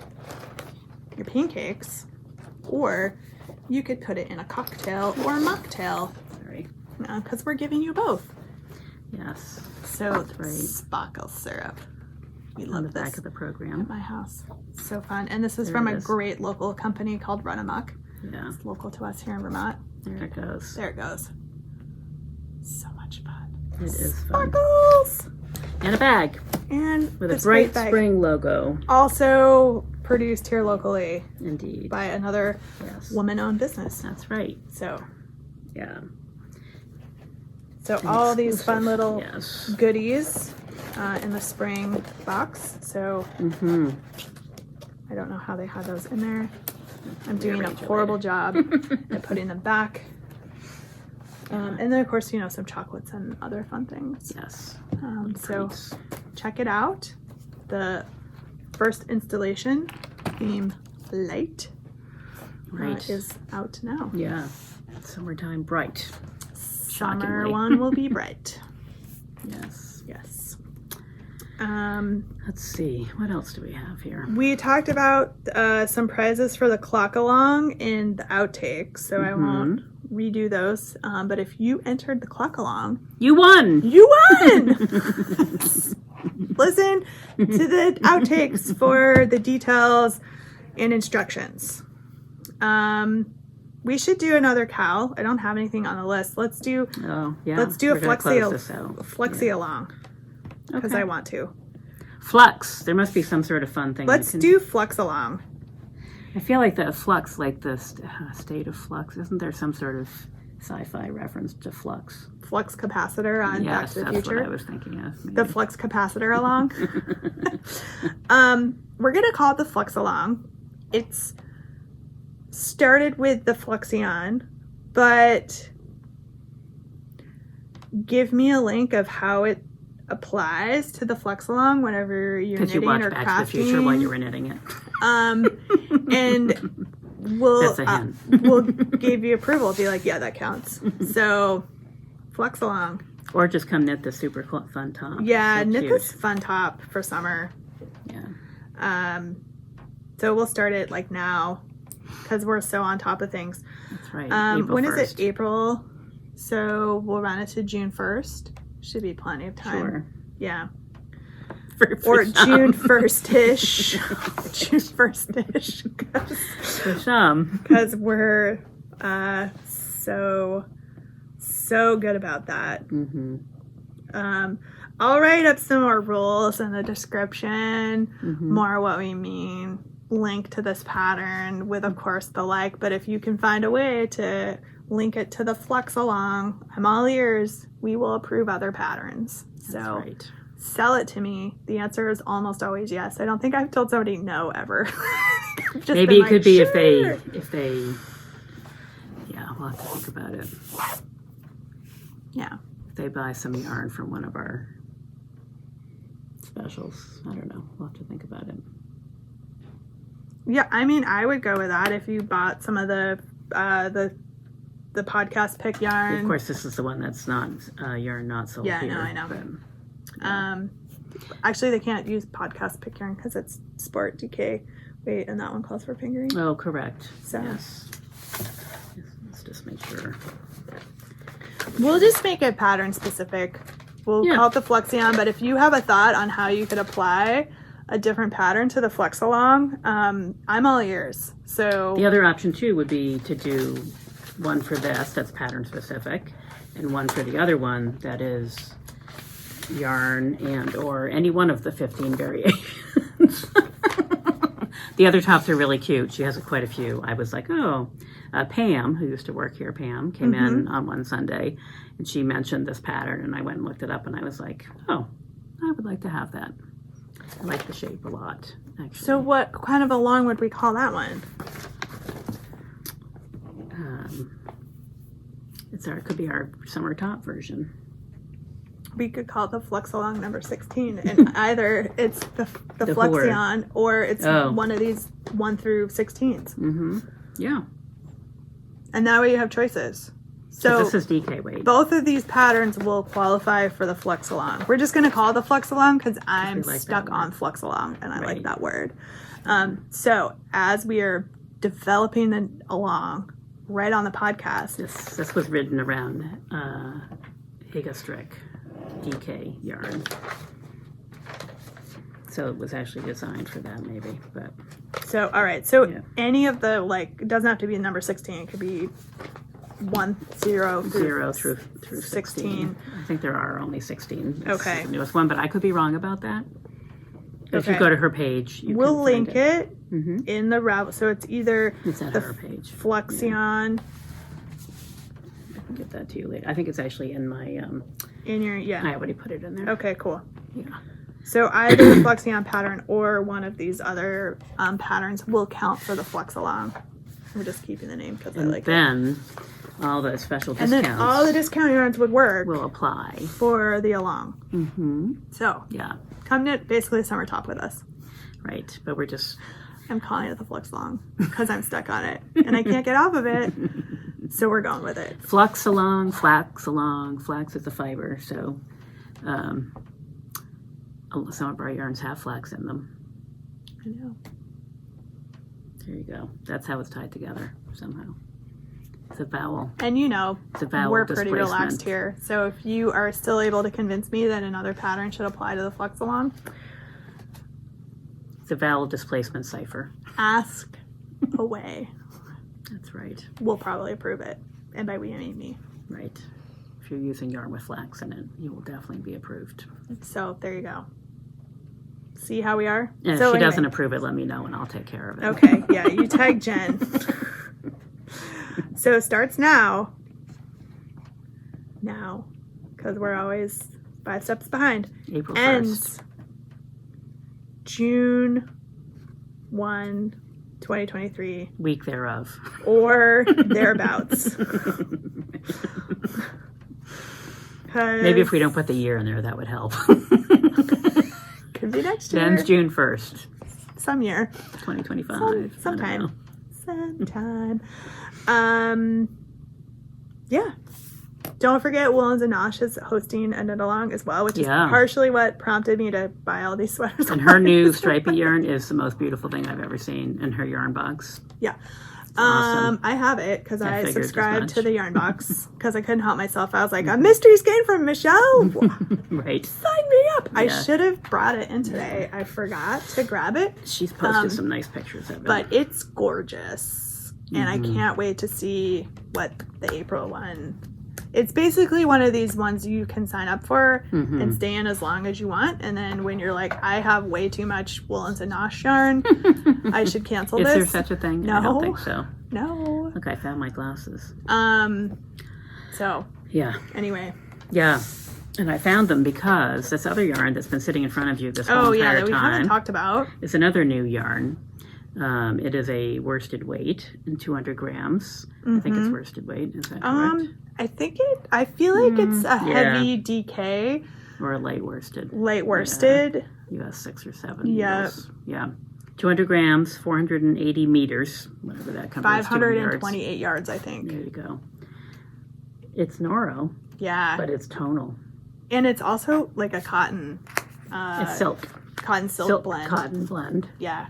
your pancakes or you could put it in a cocktail or a mocktail. Sorry. Because we're giving you both. Yes. So sparkle syrup. We love on the this back of the program. at my house. So fun. And this is from a great local company called Run Amok. Yeah. It's local to us here in Vermont. There it goes. There it goes. So much fun. It is fun. Sparkles! And a bag. And with a Bright Spring logo. Also produced here locally. Indeed. By another woman-owned business. That's right. So. Yeah. So all these fun little goodies in the spring box. So I don't know how they had those in there. I'm doing a horrible job at putting them back. And then, of course, you know, some chocolates and other fun things. Yes. So check it out. The first installation, Theme Light, is out now. Yeah. Summertime Bright. Summer one will be bright. Yes. Yes. Let's see. What else do we have here? We talked about some prizes for the clock along in the outtakes, so I won't redo those. But if you entered the clock along, you won. You won. Listen to the outtakes for the details and instructions. We should do another cow. I don't have anything on the list. Let's do. Let's do a flexi along because I want to. Flux. There must be some sort of fun thing. Let's do flux along. I feel like the flux, like the state of flux. Isn't there some sort of sci-fi reference to flux? Flux capacitor on Back to the Future. Yes, that's what I was thinking of. Maybe. The flux capacitor along. We're gonna call it the flux along. It's started with the Fluxion, but give me a link of how it applies to the flex along whenever you're knitting or crafting. Because you watched Back to the Future while you were knitting it. And we'll give you approval. Be like, yeah, that counts. So flex along. Or just come knit the super fun top. Yeah, knit this fun top for summer. Yeah. So we'll start it like now because we're so on top of things. That's right. When is it? April. So we'll run it to June 1st. Should be plenty of time. Sure. Yeah. For June 1st-ish. June 1st-ish. For some. Because we're so good about that. I'll write up some more rules in the description, more what we mean, link to this pattern with, of course, the like. But if you can find a way to link it to the flex along, I'm all ears. We will approve other patterns. So sell it to me. The answer is almost always yes. I don't think I've told somebody no ever. Maybe it could be if they we'll have to think about it. Yeah. If they buy some yarn from one of our specials. I don't know. We'll have to think about it. Yeah, I mean, I would go with that if you bought some of the podcast pick yarn. Of course, this is the one that's not yarn not sold here. Yeah, no, I know. But, actually, they can't use podcast pick yarn because it's Sport DK. Wait, and that one calls for fingering. Oh, correct. So. Yes. Let's just make sure. We'll just make it pattern specific. We'll call it the Flexion, but if you have a thought on how you could apply a different pattern to the flex along, I'm all ears. So the other option too would be to do one for this that's pattern specific, and one for the other one that is yarn and or any one of the 15 variations. The other tops are really cute. She has quite a few. I was like, Pam, who used to work here, Pam, came in on one Sunday, and she mentioned this pattern, and I went and looked it up, and I was like, I would like to have that. I like the shape a lot, actually. So what kind of along would we call that one? It could be our summer top version. We could call it the Flex Along number 16, and either it's the Flexion or it's one of these 1 through 16s. Yeah. And that way you have choices. So this is DK weight. Both of these patterns will qualify for the Flex Along. We're just going to call it the Flex Along because I'm stuck on Flex Along, and I like that word. So as we are developing the along, right on the podcast. This was written around Higastrick DK yarn. So it was actually designed for that, maybe. But so, all right. So any of the, like, it doesn't have to be number 16. It could be 0 through 16. I think there are only 16. This okay. is the newest one, but I could be wrong about that. If you go to her page, we'll link it in the Ravel. So it's either it's at her page. Flexion. I can get that to you later. I think it's actually in my in your I already put it in there. Okay, cool. Yeah. So either the Flexion pattern or one of these other patterns will count for the Flex Along. We're just keeping the name because I like it. And then all the special discounts. And then all the discount yarns would work. Will apply. For the Along. Mm-hmm. So. Yeah. Come knit basically summer top with us. Right. But we're just... I'm calling it the Flux Along because I'm stuck on it. And I can't get off of it. So we're going with it. Flux Along, Flax Along. Flax is a fiber. So some of our yarns have flax in them. I know. There you go. That's how it's tied together somehow. It's a vowel. And you know, it's a vowel we're pretty relaxed here. So if you are still able to convince me that another pattern should apply to the Flux Along, it's a vowel displacement cipher. Ask away. That's right. We'll probably approve it. And by we, I mean me. Right. If you're using yarn with flax in it, you will definitely be approved. So there you go. See how we are? And if she doesn't approve it, let me know and I'll take care of it. Okay, yeah, you tag Jen. So starts now. Now. Because we're always 5 steps behind. April 1st. Ends June 1, 2023. Week thereof. Or thereabouts. Maybe if we don't put the year in there, that would help. Could be next year. Ends June 1st. Some year. 2025. Sometime. Yeah. Don't forget, Woolens and Nosh is hosting a knit along as well, which is partially what prompted me to buy all these sweaters. And her new stripy yarn is the most beautiful thing I've ever seen in her yarn box. Yeah. Awesome. I have it because I subscribed to the yarn box because I couldn't help myself. I was like, a Mm-hmm. mystery skein from Michelle. Right. Sign me up. Yeah. I should have brought it in today. I forgot to grab it. She's posted some nice pictures of it. But it's gorgeous. And I can't wait to see what the April one. It's basically one of these ones you can sign up for and stay in as long as you want. And then when you're like, I have way too much Woolens and Nosh yarn, I should cancel this. Is there such a thing? No. I don't think so. No. Okay, I found my glasses. So. Yeah. Anyway. Yeah. And I found them because this other yarn that's been sitting in front of you this whole entire that we haven't talked about. It's another new yarn. It is a worsted weight in 200 grams. I think it's worsted weight. Is that correct? I feel like it's a heavy DK. Or a light worsted. Light worsted. Yeah. US 6 or 7. Yeah. Yeah. 200 grams, 480 meters, whatever that comes to. 528 yards, I think. There you go. It's Noro. Yeah. But it's tonal. And it's also like a cotton. It's silk. Cotton silk blend. Cotton blend. Yeah.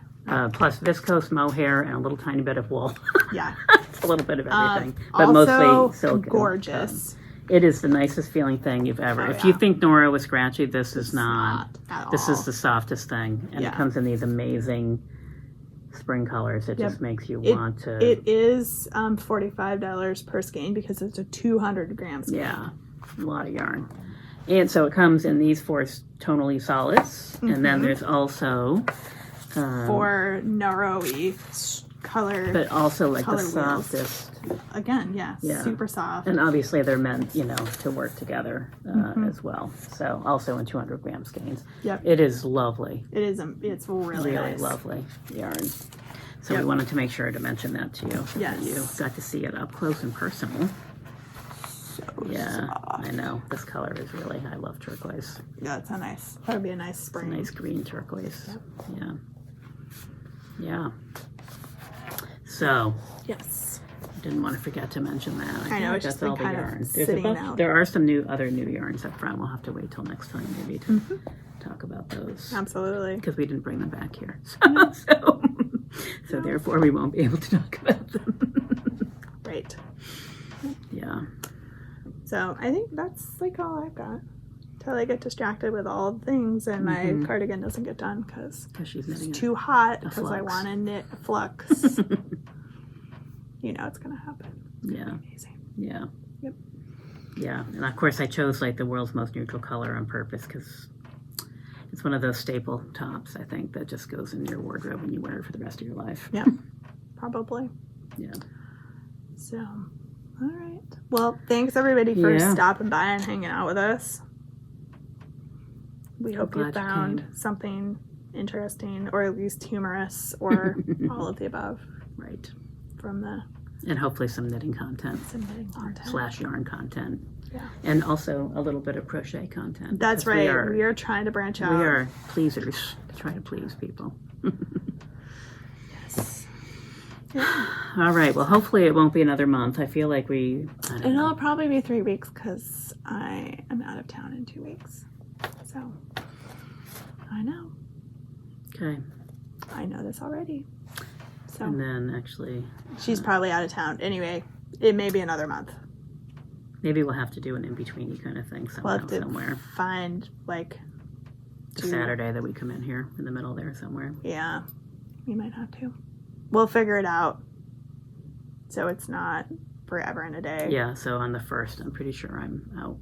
Plus viscose mohair and a little tiny bit of wool. Yeah. It's a little bit of everything. But mostly silk. Gorgeous. It is the nicest feeling thing you've ever. If you think Nora was scratchy, this is not. At this all. is the softest thing. And it comes in these amazing spring colors. It just makes you want to. It is $45 per skein because it's a 200 gram skein. Yeah. A lot of yarn. And so it comes in these 4 tonally solids. And then there's also 4 Noro-y color. But also like the wheels. softest. Again, super soft. And obviously they're meant, to work together as well. So also in 200 gram skeins. Yep. It is lovely. It is. It's really nice. Lovely yarn. So we wanted to make sure to mention that to you. Yes. You got to see it up close and personal. Soft. I know. This color is really, I love turquoise. Yeah, it's a nice, that would be a nice spring. Nice green turquoise. Yep. Yeah. So. Yes. Didn't want to forget to mention that. I know, it's just been kind of sitting out. There are some other new yarns up front. We'll have to wait till next time maybe to talk about those. Absolutely. Because we didn't bring them back here. So therefore we won't be able to talk about them. Right. So I think that's like all I've got. Till I get distracted with all the things and my cardigan doesn't get done because it's too hot because I want to knit a flux. You know it's going to happen. Yeah. Amazing. Yeah. Yep. Yeah. And of course I chose like the world's most neutral color on purpose because it's one of those staple tops, I think, that just goes in your wardrobe and you wear it for the rest of your life. Yeah. Probably. Yeah. So, all right. Well, thanks everybody for stopping by and hanging out with us. We hope you found something interesting or at least humorous or all of the above. Right. From the... And hopefully some knitting content. Some knitting content. / yarn content. Yeah. And also a little bit of crochet content. That's right. We are trying to branch out. We are pleasers. Trying to please people. Yes. Yeah. All right. Well, hopefully it won't be another month. I feel like It'll probably be 3 weeks because I am out of town in 2 weeks. So, I know. Okay. I know this already. So. And then actually... She's probably out of town. Anyway, it may be another month. Maybe we'll have to do an in-betweeny kind of thing somewhere. Find, like... A Saturday that we come in here in the middle there somewhere. Yeah. We might have to. We'll figure it out. So it's not forever in a day. Yeah, so on the 1st, I'm pretty sure I'm out.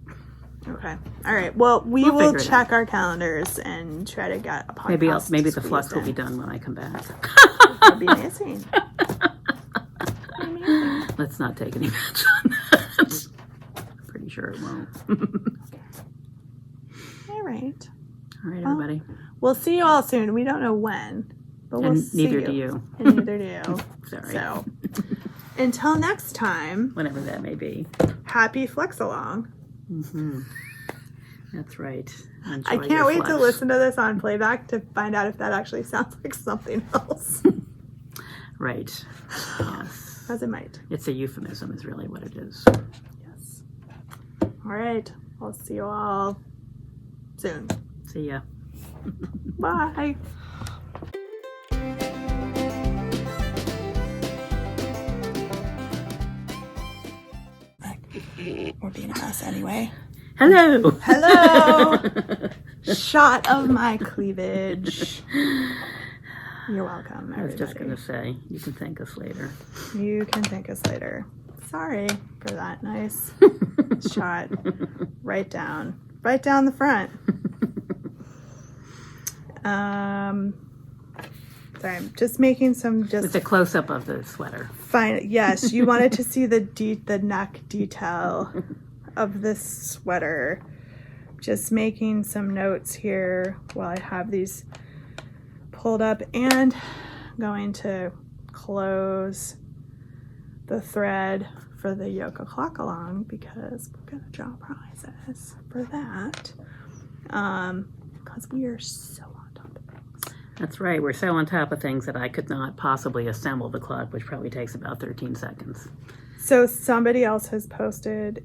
Okay. All right. Well, we will check our calendars and try to get a podcast. Maybe the flux will be done when I come back. That'd be amazing. Let's not take any bets on that. Pretty sure it won't. All right. All right, everybody. We'll see you all soon. We don't know when, but we'll see you. Neither do you. And neither do you. Sorry. So, until next time. Whenever that may be. Happy Flex Along. Mm-hmm. That's right. Enjoy I can't wait to listen to this on playback to find out if that actually sounds like something else. Right. Yes. As it might. It's a euphemism is really what it is. Yes. All right. I'll see you all soon. See ya. Bye. We're being a mess anyway. Hello. Hello. Shot of my cleavage. You're welcome, everybody. I was just going to say, you can thank us later. You can thank us later. Sorry for that nice shot. Right down the front. Sorry, I'm just making some It's a close-up of the sweater. Fine. Yes, you wanted to see the neck detail of this sweater. Just making some notes here while I have these pulled up and going to close the thread for the yoke clock along because we're going to draw prizes for that. Because we are so on top of things. That's right. We're so on top of things that I could not possibly assemble the clock, which probably takes about 13 seconds. So somebody else has posted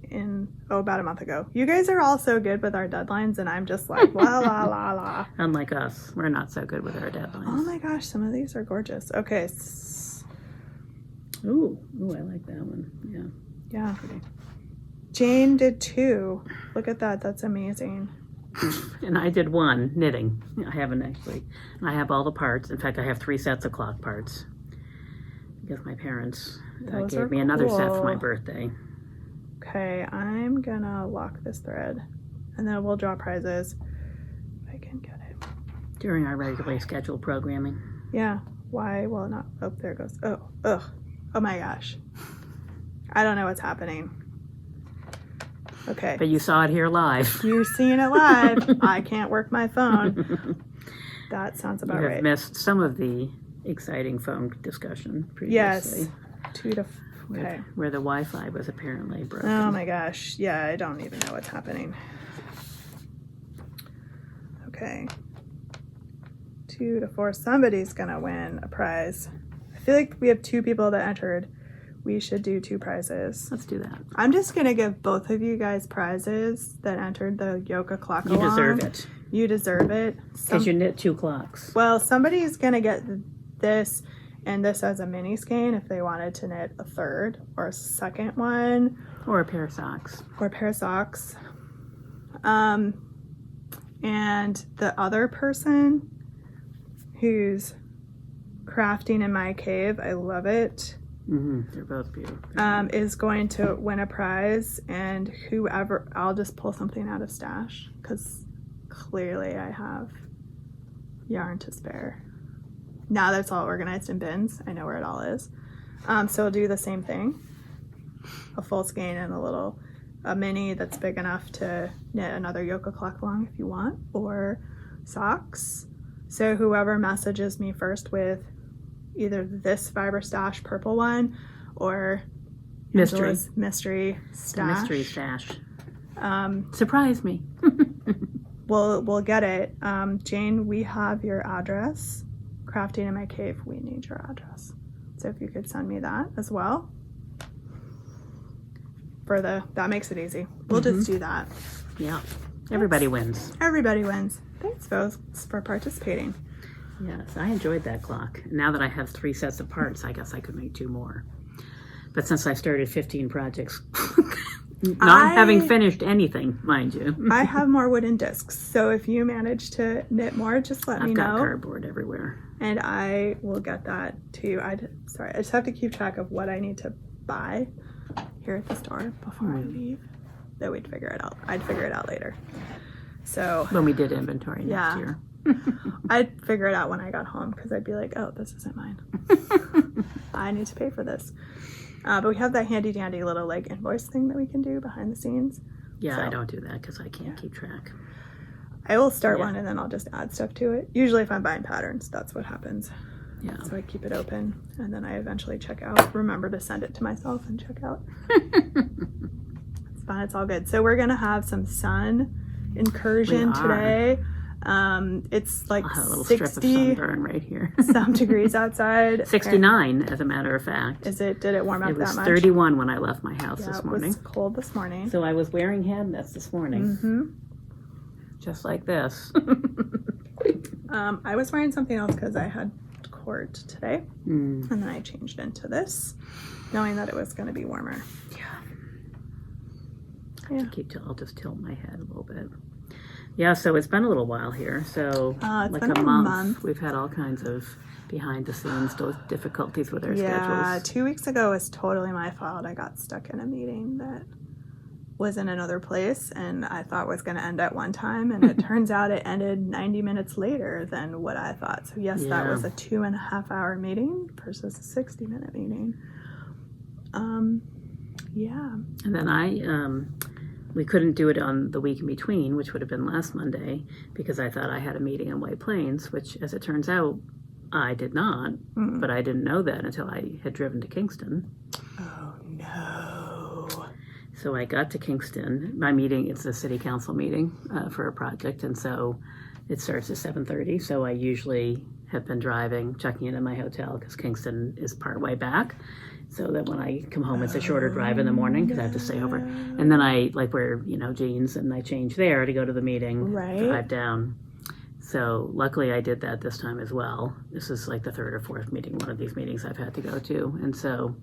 about a month ago. You guys are all so good with our deadlines, and I'm just like, la, la, la, la. Unlike us, we're not so good with our deadlines. Oh my gosh, some of these are gorgeous. Okay. Ooh, I like that one. Yeah. Yeah. Pretty. Jane did 2. Look at that. That's amazing. And I did 1 knitting. I haven't actually. I have all the parts. In fact, I have 3 sets of clock parts because my parents gave me another set for my birthday. Okay, I'm gonna lock this thread and then we'll draw prizes if I can get it. During our regularly scheduled programming. Yeah. Why? Well, not. Oh, there it goes. Oh, ugh. Oh my gosh. I don't know what's happening. Okay. But you saw it here live. You're seeing it live. I can't work my phone. That sounds about right. You have missed some of the exciting phone discussion previously. Yes. Okay. Where the Wi-Fi was apparently broken. Oh my gosh. Yeah, I don't even know what's happening. Okay. 2 to 4. Somebody's gonna win a prize. I feel like we have 2 people that entered. We should do 2 prizes. Let's do that. I'm just gonna give both of you guys prizes that entered the yoga clock along. You deserve it. You deserve it. Because you knit 2 clocks. Well, somebody's gonna get this and this as a mini skein if they wanted to knit a third or a second one. Or a pair of socks. And the other person who's crafting in my cave, I love it. They're both beautiful. Is going to win a prize, and whoever, I'll just pull something out of stash because clearly I have yarn to spare. Now that it's all organized in bins, I know where it all is. So I'll do the same thing. A full skein and a mini that's big enough to knit another yoke clock long if you want, or socks. So whoever messages me first with either this Fiber Stash purple one or mystery stash. Mystery stash. Surprise me. We'll get it. Jane, we have your address. Crafting in my cave, we need your address. So if you could send me that as well. That makes it easy. We'll just do that. Yeah. Everybody wins. Thanks, folks, for participating. Yes, I enjoyed that clock. Now that I have 3 sets of parts, I guess I could make 2 more. But since I started 15 projects, not having finished anything, mind you. I have more wooden discs, so if you manage to knit more, just let me know. I've got cardboard everywhere. And I will get that to you. I just have to keep track of what I need to buy here at the store before I leave. Then we'd figure it out. I'd figure it out later. So when we did inventory next year. I'd figure it out when I got home because I'd be like, oh, this isn't mine. I need to pay for this. But we have that handy dandy little invoice thing that we can do behind the scenes. Yeah, so I don't do that because I can't keep track. I will start one and then I'll just add stuff to it. Usually if I'm buying patterns, that's what happens. Yeah. So I keep it open and then I eventually check out. Remember to send it to myself and check out. It's fun. It's all good. So we're going to have some sun incursion today. It's like 60 sunburn right here. some degrees outside. 69 as a matter of fact. Did it warm up that much? It was 31 when I left my house this morning. It was cold this morning. So I was wearing hand nets this morning. Just like this. I was wearing something else because I had court today. And then I changed into this knowing that it was going to be warmer. I'll just tilt my head a little bit. Yeah, so it's been a little while here. So like a month. We've had all kinds of behind the scenes difficulties with our schedules. 2 weeks ago was totally my fault. I got stuck in a meeting that was in another place and I thought was going to end at one time, and it turns out it ended 90 minutes later than what I thought. So yes, that was a 2.5 hour meeting versus a 60-minute meeting. And then we couldn't do it on the week in between, which would have been last Monday, because I thought I had a meeting in White Plains, which, as it turns out, I did not. But I didn't know that until I had driven to Kingston. Oh, no. So I got to Kingston. My meeting, it's a city council meeting for a project, and so it starts at 7:30. So I usually have been driving, checking into my hotel, because Kingston is part way back. So that when I come home, it's a shorter drive in the morning because I have to stay over. And then I wear, jeans, and I change there to go to the meeting, drive down. So luckily I did that this time as well. This is like the 3rd or 4th meeting, one of these meetings I've had to go to. And so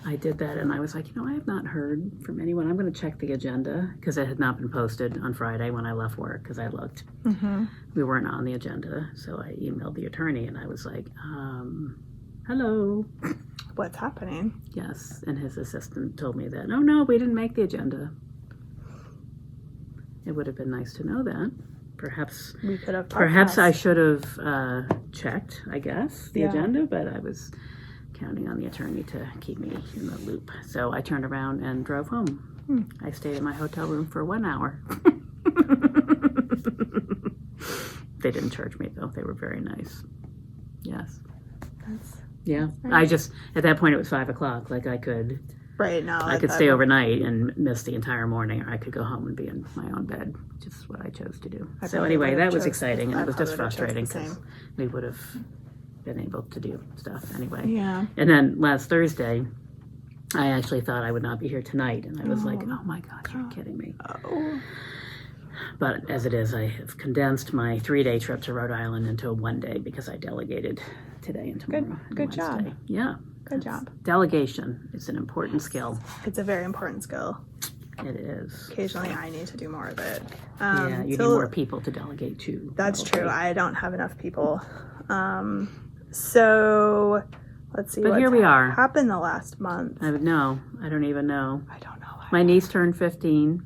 I did that, and I was like, I have not heard from anyone. I'm going to check the agenda because it had not been posted on Friday when I left work because I looked. We weren't on the agenda. So I emailed the attorney, and I was like, hello. What's happening? Yes, and his assistant told me that, no, we didn't make the agenda. It would have been nice to know that. Perhaps we could have. Perhaps I should have checked, I guess, the agenda, but I was counting on the attorney to keep me in the loop. So I turned around and drove home. I stayed in my hotel room for 1 hour. They didn't charge me, though. They were very nice. Yes. I just, at that point it was 5 o'clock. Like I could stay overnight and miss the entire morning, or I could go home and be in my own bed, which is what I chose to do. So anyway, that was exciting, and it was just frustrating because we would have been able to do stuff anyway. Yeah. And then last Thursday, I actually thought I would not be here tonight, and I was like, oh my God, you're kidding me. But as it is, I have condensed my 3-day trip to Rhode Island into 1 day because I delegated today and tomorrow. Good job. Yeah. Good job. Delegation is an important skill. It's a very important skill. It is. Occasionally, I need to do more of it. You need more people to delegate to. That's true. I don't have enough people. So let's see. But here we are. Happened the last month. I don't even know. I don't know. My niece turned 15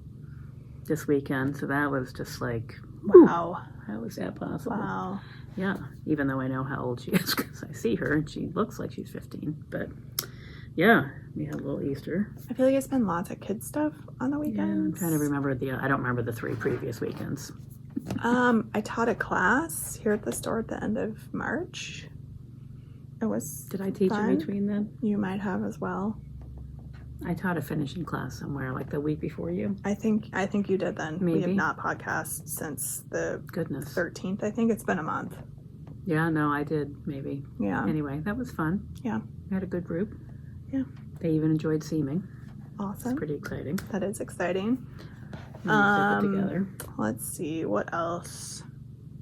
this weekend, so that was just like, wow. How is that possible? Wow. Yeah, even though I know how old she is because I see her and she looks like she's 15. But yeah, we had a little Easter. I feel like I spend lots of kids stuff on the weekends. Yeah, I'm trying to remember I don't remember the 3 previous weekends. I taught a class here at the store at the end of March. It was Did I teach fun. in between then? You might have as well. I taught a finishing class somewhere like the week before you. I think you did then. Maybe. We have not podcast since the 13th. I think it's been a month. Yeah, no, I did maybe. Yeah. Anyway, that was fun. Yeah. We had a good group. Yeah. They even enjoyed seaming. Awesome. It's pretty exciting. That is exciting. Together. Let's see what else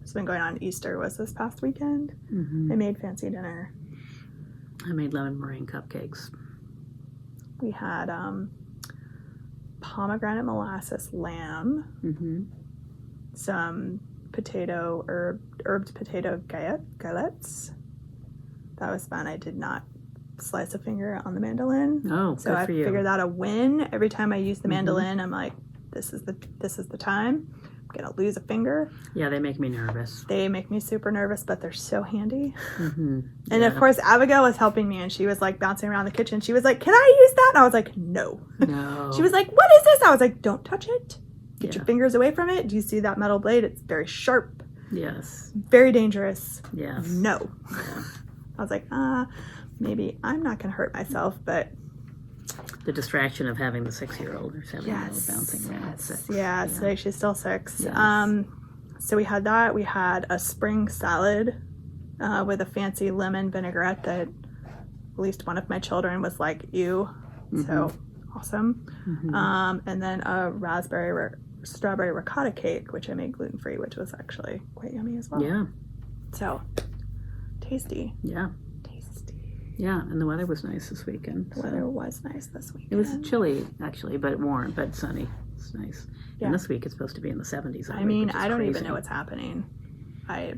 has been going on. Easter was this past weekend. Mm-hmm. I made fancy dinner. I made lemon meringue cupcakes. We had pomegranate molasses lamb, some herbed potato galettes. That was fun. I did not slice a finger on the mandolin. Oh, so good I for you. figured that a win. Every time I use the mandolin, I'm like, this is the time. I'm gonna lose a finger. Yeah, they make me nervous. They make me super nervous, but they're so handy. Mm-hmm. And of course, Abigail was helping me, and she was like bouncing around the kitchen. She was like, "Can I use that?" And I was like, "No." No. She was like, "What is this?" I was like, "Don't touch it. Get your fingers away from it. Do you see that metal blade? It's very sharp. Yes. Very dangerous. Yes. No." Yeah. I was like, maybe I'm not gonna hurt myself, but the distraction of having the 6-year-old or 7-year-old bouncing around. Yeah, so she's still 6. Yes. So we had that. We had a spring salad with a fancy lemon vinaigrette that at least one of my children was like, ew. So awesome. And then a strawberry ricotta cake, which I made gluten-free, which was actually quite yummy as well. Yeah. So tasty. Yeah. Yeah, and the weather was nice this weekend. The weather was nice this weekend. It was chilly, actually, but warm, but sunny. It's nice. Yeah. And this week it's supposed to be in the 70s. I mean, I don't even know what's happening.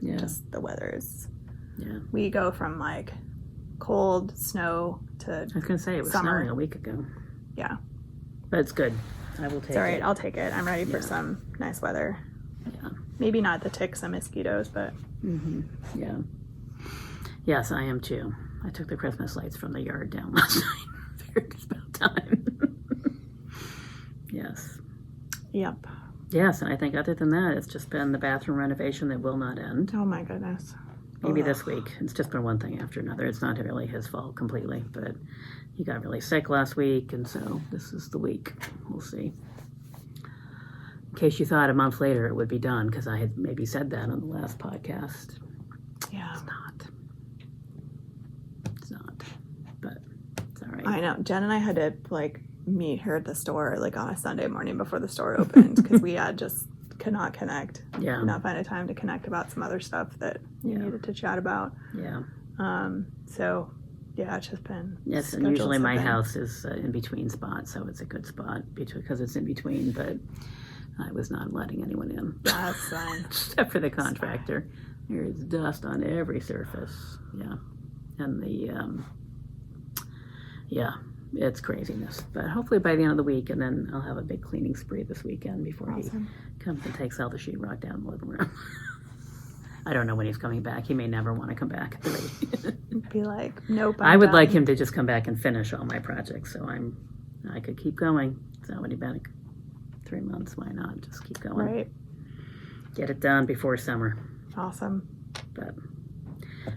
Just the weather is... Yeah. We go from, like, cold, snow to I was going to say, it was snowing a week ago. Yeah. But it's good. I will take it. It's all right. I'll take it. I'm ready for some nice weather. Yeah. Maybe not the ticks and mosquitoes, but... Yeah. Yes, I am too. I took the Christmas lights from the yard down last night. Figured it's about time. Yes. Yep. Yes, and I think other than that, it's just been the bathroom renovation that will not end. Oh my goodness. Maybe this week. It's just been one thing after another. It's not really his fault completely, but he got really sick last week, and so this is the week. We'll see. In case you thought a month later it would be done, because I had maybe said that on the last podcast. Yeah. It's not. But it's all right. I know. Jen and I had to, like, meet her at the store, like, on a Sunday morning before the store opened, because we could not connect. Yeah. Could not find a time to connect about some other stuff that we needed to chat about. Yeah. So, yeah, it's just been... Yes, and usually my house is in between spots, so it's a good spot because it's in between, but I was not letting anyone in. That's fine. Except for the contractor. There is dust on every surface. Yeah. And it's craziness. But hopefully by the end of the week, and then I'll have a big cleaning spree this weekend before he comes and takes all the sheetrock down the living room. I don't know when he's coming back. He may never want to come back. Be like, nope. I would like him to just come back and finish all my projects, so I could keep going. It's already been 3 months. Why not? Just keep going. Right. Get it done before summer. Awesome. But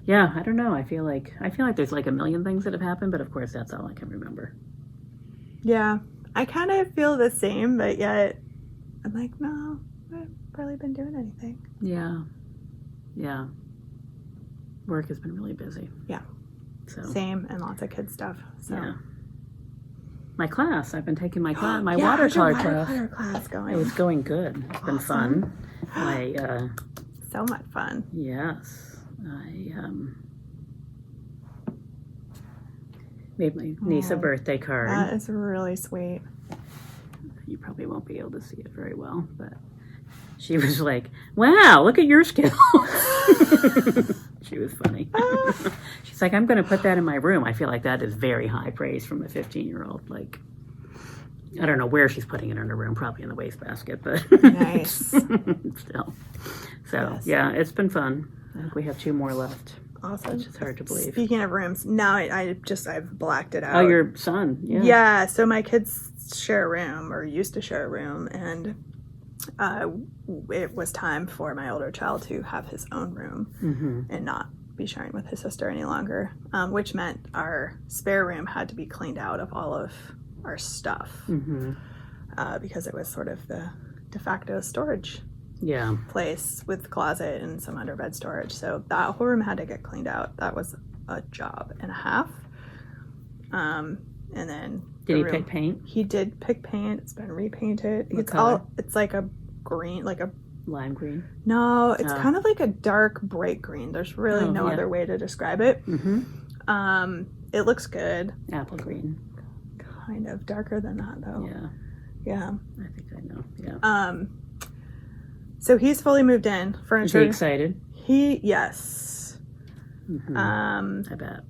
yeah, I don't know. I feel like there's like a million things that have happened, but of course that's all I can remember. Yeah, I kind of feel the same, but yet I'm like, no, I've barely been doing anything. Yeah. Work has been really busy. Yeah. So same, and lots of kid stuff. So. Yeah. My class. I've been taking my class, my how's your watercolor class going? It was going good. It's been fun. So much fun. Yes. Made my niece a birthday card. That is really sweet. You probably won't be able to see it very well, but she was like, wow, look at your skills. She was funny. She's like, I'm going to put that in my room. I feel like that is very high praise from a 15-year-old. Like, I don't know where she's putting it in her room, probably in the wastebasket, but nice. Still. So, yes. Yeah, it's been fun. I think we have 2 more left. Awesome. Which is hard to believe. Speaking of rooms, now I've blacked it out. Oh, your son. Yeah. Yeah, so my kids share a room, or used to share a room, and it was time for my older child to have his own room and not be sharing with his sister any longer, which meant our spare room had to be cleaned out of all of our stuff because it was sort of the de facto storage place with closet and some underbed storage. So that whole room had to get cleaned out. That was a job and a half. And then did he pick paint? He did pick paint. It's been repainted. What color? It's like a green, like a lime green. No, it's kind of like a dark bright green. There's really no other way to describe it. It looks good. Apple green. Kind of darker than that though. Yeah. I think I know. Yeah. So he's fully moved in. Furniture. Is he excited? Yes. I bet.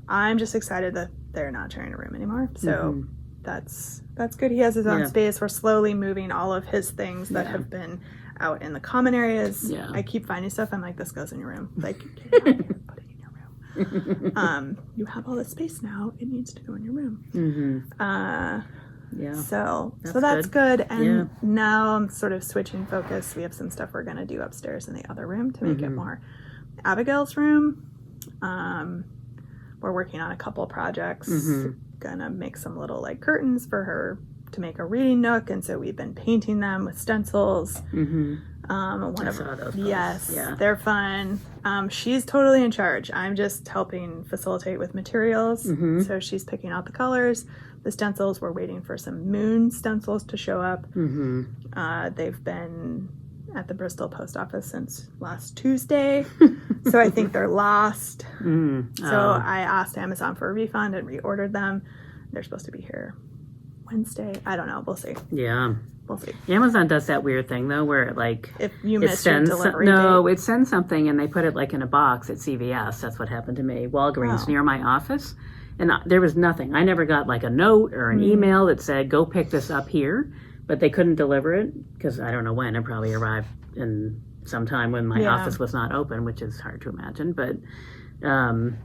I'm just excited that they're not sharing a room anymore. So that's good. He has his own space. We're slowly moving all of his things that have been out in the common areas. Yeah. I keep finding stuff. I'm like, this goes in your room. Like, put it in your room. You have all this space now. It needs to go in your room. So that's good. And now I'm sort of switching focus. We have some stuff we're going to do upstairs in the other room to make it more Abigail's room. We're working on a couple projects. Gonna make some little like curtains for her to make a reading nook, and so we've been painting them with stencils. They're fun. She's totally in charge. I'm just helping facilitate with materials. So she's picking out the colors. The stencils, we're waiting for some moon stencils to show up. They've been at the Bristol post office since last Tuesday. So I think they're lost. So I asked Amazon for a refund and reordered them. They're supposed to be here Wednesday. I don't know. We'll see. Yeah. We'll see. Amazon does that weird thing though where it like if you miss your delivery it sends something and they put it like in a box at CVS. That's what happened to me. Walgreens near my office. And there was nothing. I never got like a note or an email that said, go pick this up here. But they couldn't deliver it because I don't know when. It probably arrived in some time when my office was not open, which is hard to imagine. But and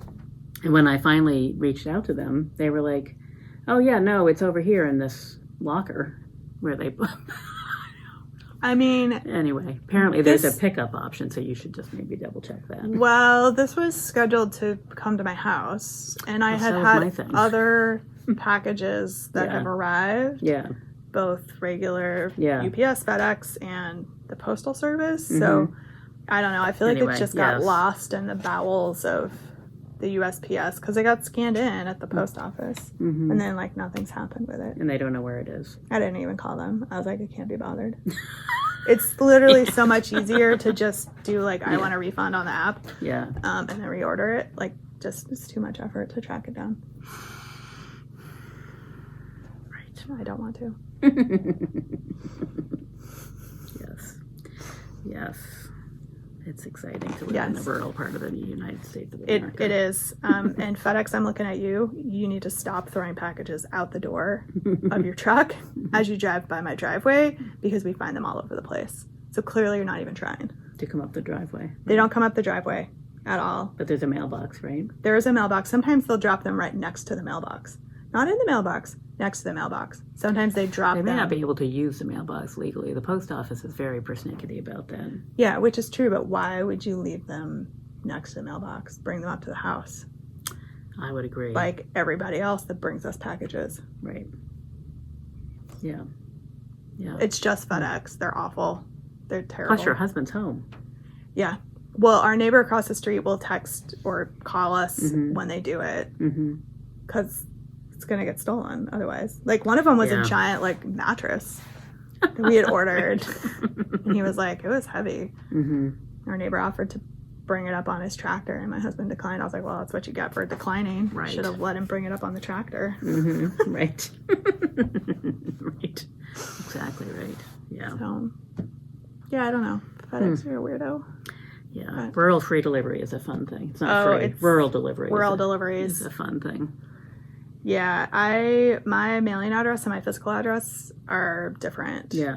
when I finally reached out to them, they were like, oh, yeah, no, it's over here in this locker where they... I mean... Anyway, apparently there's a pickup option, so you should just maybe double check that. Well, this was scheduled to come to my house, and I had other packages that have arrived. Yeah. Both regular UPS, FedEx, and the Postal Service. So, I don't know. I feel like it just got lost in the bowels of the USPS because it got scanned in at the post office. And then, like, nothing's happened with it. And they don't know where it is. I didn't even call them. I was like, I can't be bothered. It's literally so much easier to just do, like, I want a refund on the app. Yeah. And then reorder it. Like, just, it's too much effort to track it down. I don't want to. Yes. It's exciting to live in the rural part of the United States of America. It is. And FedEx, I'm looking at you. You need to stop throwing packages out the door of your truck as you drive by my driveway because we find them all over the place. So clearly you're not even trying. To come up the driveway. Right? They don't come up the driveway at all. But there's a mailbox, right? There is a mailbox. Sometimes they'll drop them right next to the mailbox. Not in the mailbox, next to the mailbox. Sometimes they drop them. They may not be able to use the mailbox legally. The post office is very persnickety about that. Yeah, which is true, but why would you leave them next to the mailbox? Bring them up to the house. I would agree. Like everybody else that brings us packages. Right. Yeah. Yeah. It's just FedEx. They're awful. They're terrible. Plus your husband's home. Yeah. Well, our neighbor across the street will text or call us when they do it. Because it's going to get stolen otherwise. Like, one of them was a giant, like, mattress that we had ordered. And he was like, it was heavy. Our neighbor offered to bring it up on his tractor, and my husband declined. I was like, well, that's what you get for declining. Right. Should have let him bring it up on the tractor. Mm-hmm. Right. Right. Exactly right. Yeah. So, yeah, I don't know. FedEx are a weirdo. Yeah. But Rural free delivery is a fun thing. It's not free. Rural delivery. Rural deliveries is a fun thing. Yeah, my mailing address and my physical address are different. Yeah.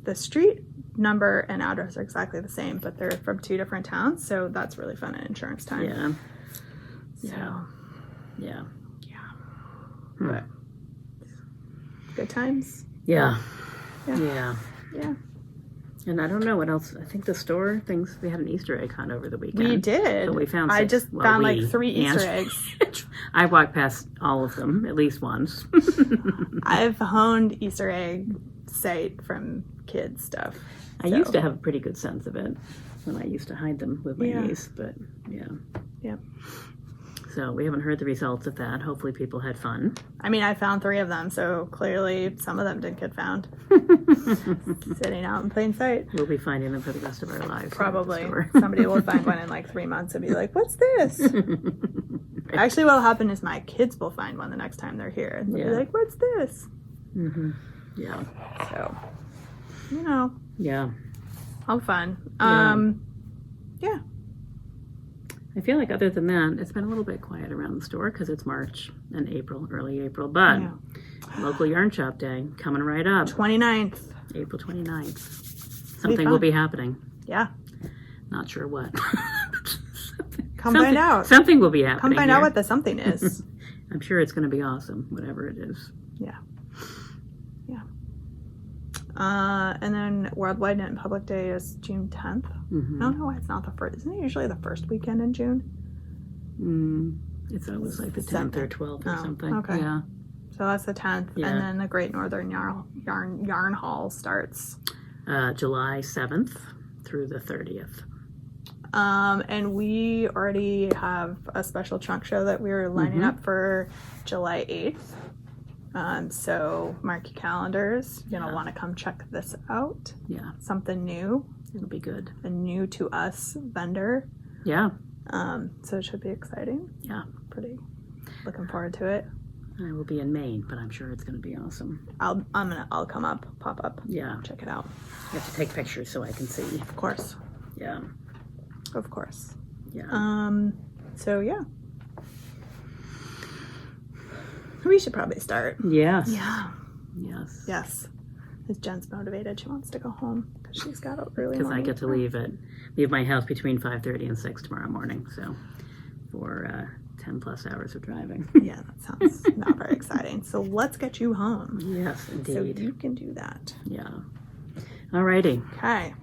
The street number and address are exactly the same, but they're from 2 different towns, so that's really fun at insurance time. Yeah. So, yeah. But good times. Yeah. Yeah. And I don't know what else. I think the store things, we had an Easter egg hunt over the weekend. We did. So we found I just found like 3 Easter eggs. I walked past all of them at least once. I've honed Easter egg sight from kids stuff. I used to have a pretty good sense of it when I used to hide them with my niece, but yeah. So we haven't heard the results of that. Hopefully people had fun. I mean, I found 3 of them, so clearly some of them didn't get found. Sitting out in plain sight. We'll be finding them for the rest of our lives. Probably. Somebody will find one in like 3 months and be like, what's this? Actually, what'll happen is my kids will find one the next time they're here. And they'll be like, what's this? Mm-hmm. Yeah. So, you know. Yeah. All fun. Yeah. I feel like other than that, it's been a little bit quiet around the store because it's March and April, early April. But local yarn shop day coming right up. 29th. April 29th. Something will be happening. Yeah. Not sure what. Find out. Something will be happening. Come find out what the something is. I'm sure it's going to be awesome, whatever it is. Yeah. And then Worldwide Knit and Public Day is June 10th. Mm-hmm. I don't know why it's not the first. Isn't it usually the first weekend in June? It's always like the 10th or 12th or something. Okay. Yeah. So that's the 10th. Yeah. And then the Great Northern Yarn Haul starts July 7th through the 30th. And we already have a special trunk show that we were lining up for July 8th. So mark your calendars. You're going to want to come check this out. Yeah. Something new. It'll be good. A new to us vendor. Yeah. So it should be exciting. Yeah. Pretty looking forward to it. I will be in Maine, but I'm sure it's going to be awesome. I'll pop up. Yeah. Check it out. I have to take pictures so I can see. Of course. Yeah. Of course. Yeah. So yeah. We should probably start. Yes. Yeah. Yes. Yes. Because Jen's motivated. She wants to go home because she's got a really. Because I get to leave my house between 5:30 and 6 tomorrow morning. So for 10 plus hours of driving. Yeah, that sounds not very exciting. So let's get you home. Yes, indeed. So you can do that. Yeah. All righty. Okay.